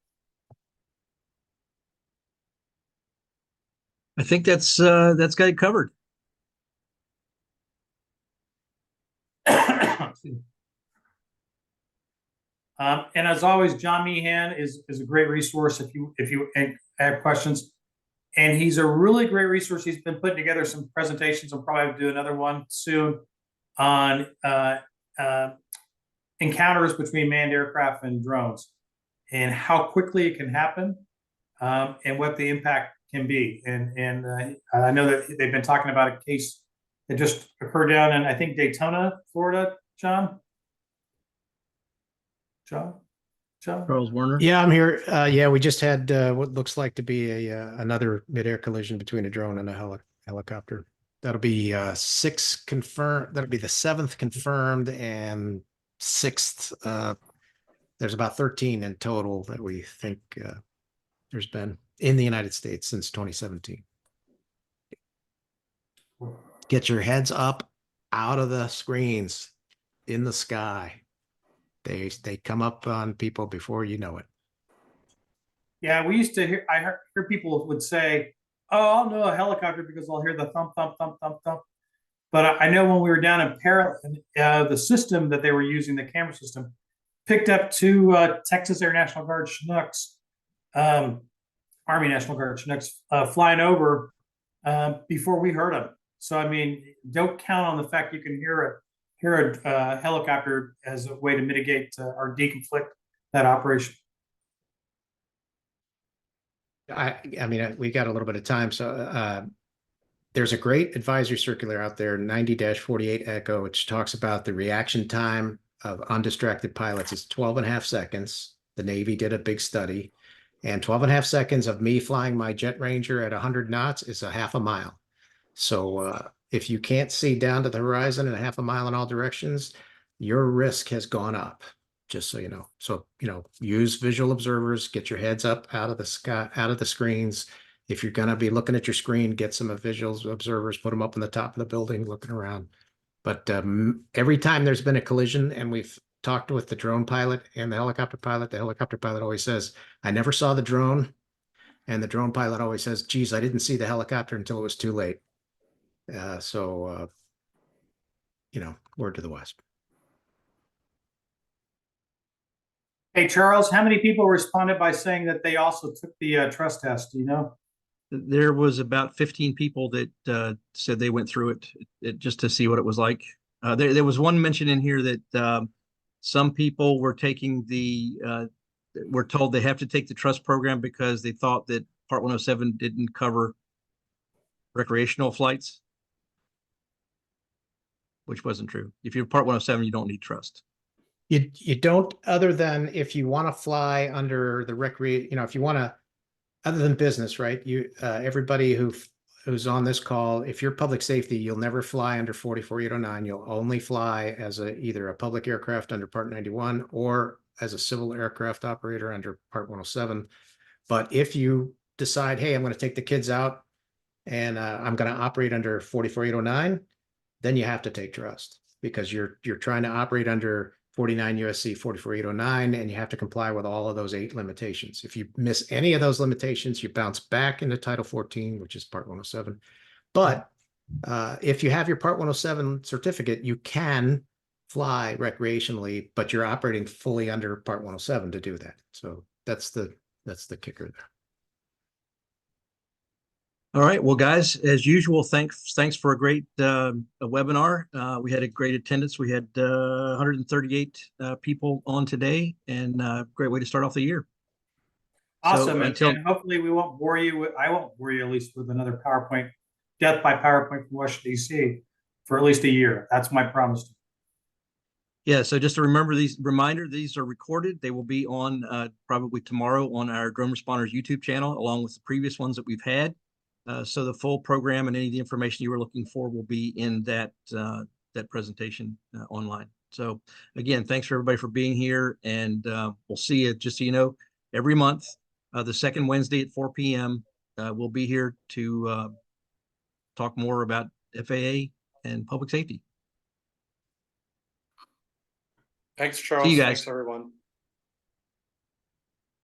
I think that's got it covered. And as always, John Meehan is a great resource if you have questions. And he's a really great resource. He's been putting together some presentations. I'll probably do another one soon on encounters between manned aircraft and drones and how quickly it can happen and what the impact can be. And I know that they've been talking about a case that just occurred down in, I think, Daytona, Florida, John? Charles Werner. Yeah, I'm here. Yeah, we just had what looks like to be another midair collision between a drone and a helicopter. That'll be 6 confirmed. That'll be the 7th confirmed and 6th. There's about 13 in total that we think there's been in the United States since 2017. Get your heads up out of the screens in the sky. They come up on people before you know it. Yeah, we used to hear. I hear people would say, "Oh, I'll know a helicopter because I'll hear the thump, thump, thump, thump, thump." But I know when we were down in Pearland, the system that they were using, the camera system, picked up 2 Texas Air National Guard Chinooks, Army National Guard Chinooks, flying over before we heard them. So I mean, don't count on the fact you can hear a helicopter as a way to mitigate or deconflict that operation. I mean, we got a little bit of time, so there's a great advisory circular out there, 90-48 Echo, which talks about the reaction time of undistracted pilots. It's 12.5 seconds. The Navy did a big study, and 12.5 seconds of me flying my Jet Ranger at 100 knots is a half a mile. So if you can't see down to the horizon and a half a mile in all directions, your risk has gone up, just so you know. So, use visual observers, get your heads up out of the sky, out of the screens. If you're going to be looking at your screen, get some visual observers, put them up on the top of the building, looking around. But every time there's been a collision and we've talked with the drone pilot and the helicopter pilot always says, "I never saw the drone." And the drone pilot always says, "Geez, I didn't see the helicopter until it was too late." Word to the west. Hey, Charles, how many people responded by saying that they also took the trust test? Do you know? There was about 15 people that said they went through it just to see what it was like. There was one mention in here that some people were taking were told they have to take the trust program because they thought that Part 107 didn't cover recreational flights, which wasn't true. If you're Part 107, you don't need trust. You don't, other than if you want to fly under the if you want to, other than business, right? Everybody who's on this call, if you're public safety, you'll never fly under 44809. You'll only fly as either a public aircraft under Part 91 or as a civil aircraft operator under Part 107. But if you decide, hey, I'm going to take the kids out and I'm going to operate under 44809, then you have to take trust because you're trying to operate under 49 USC 44809, and you have to comply with all of those 8 limitations. If you miss any of those limitations, you bounce back into Title 14, which is Part 107. But If you have your Part 107 certificate, you can fly recreationally, but you're operating fully under Part 107 to do that. So that's the kicker there. All right. Well, guys, as usual, thanks for a great webinar. We had a great attendance. We had 138 people on today, and great way to start off the year. Awesome. So And hopefully we won't bore you. I won't bore you at least with another PowerPoint, death by PowerPoint from Washington, D.C. for at least a year. That's my promise to you. Yeah, so just to remember these are recorded. They will be on probably tomorrow on our Drone Responders YouTube channel, along with the previous ones that we've had. So the full program and any of the information you were looking for will be in that presentation online. So again, thanks for everybody for being here, and we'll see you, just so you know, every month, the second Wednesday at 4 p.m. We'll be here to talk more about FAA and public safety. Thanks, Charles. See you guys. Thanks, everyone.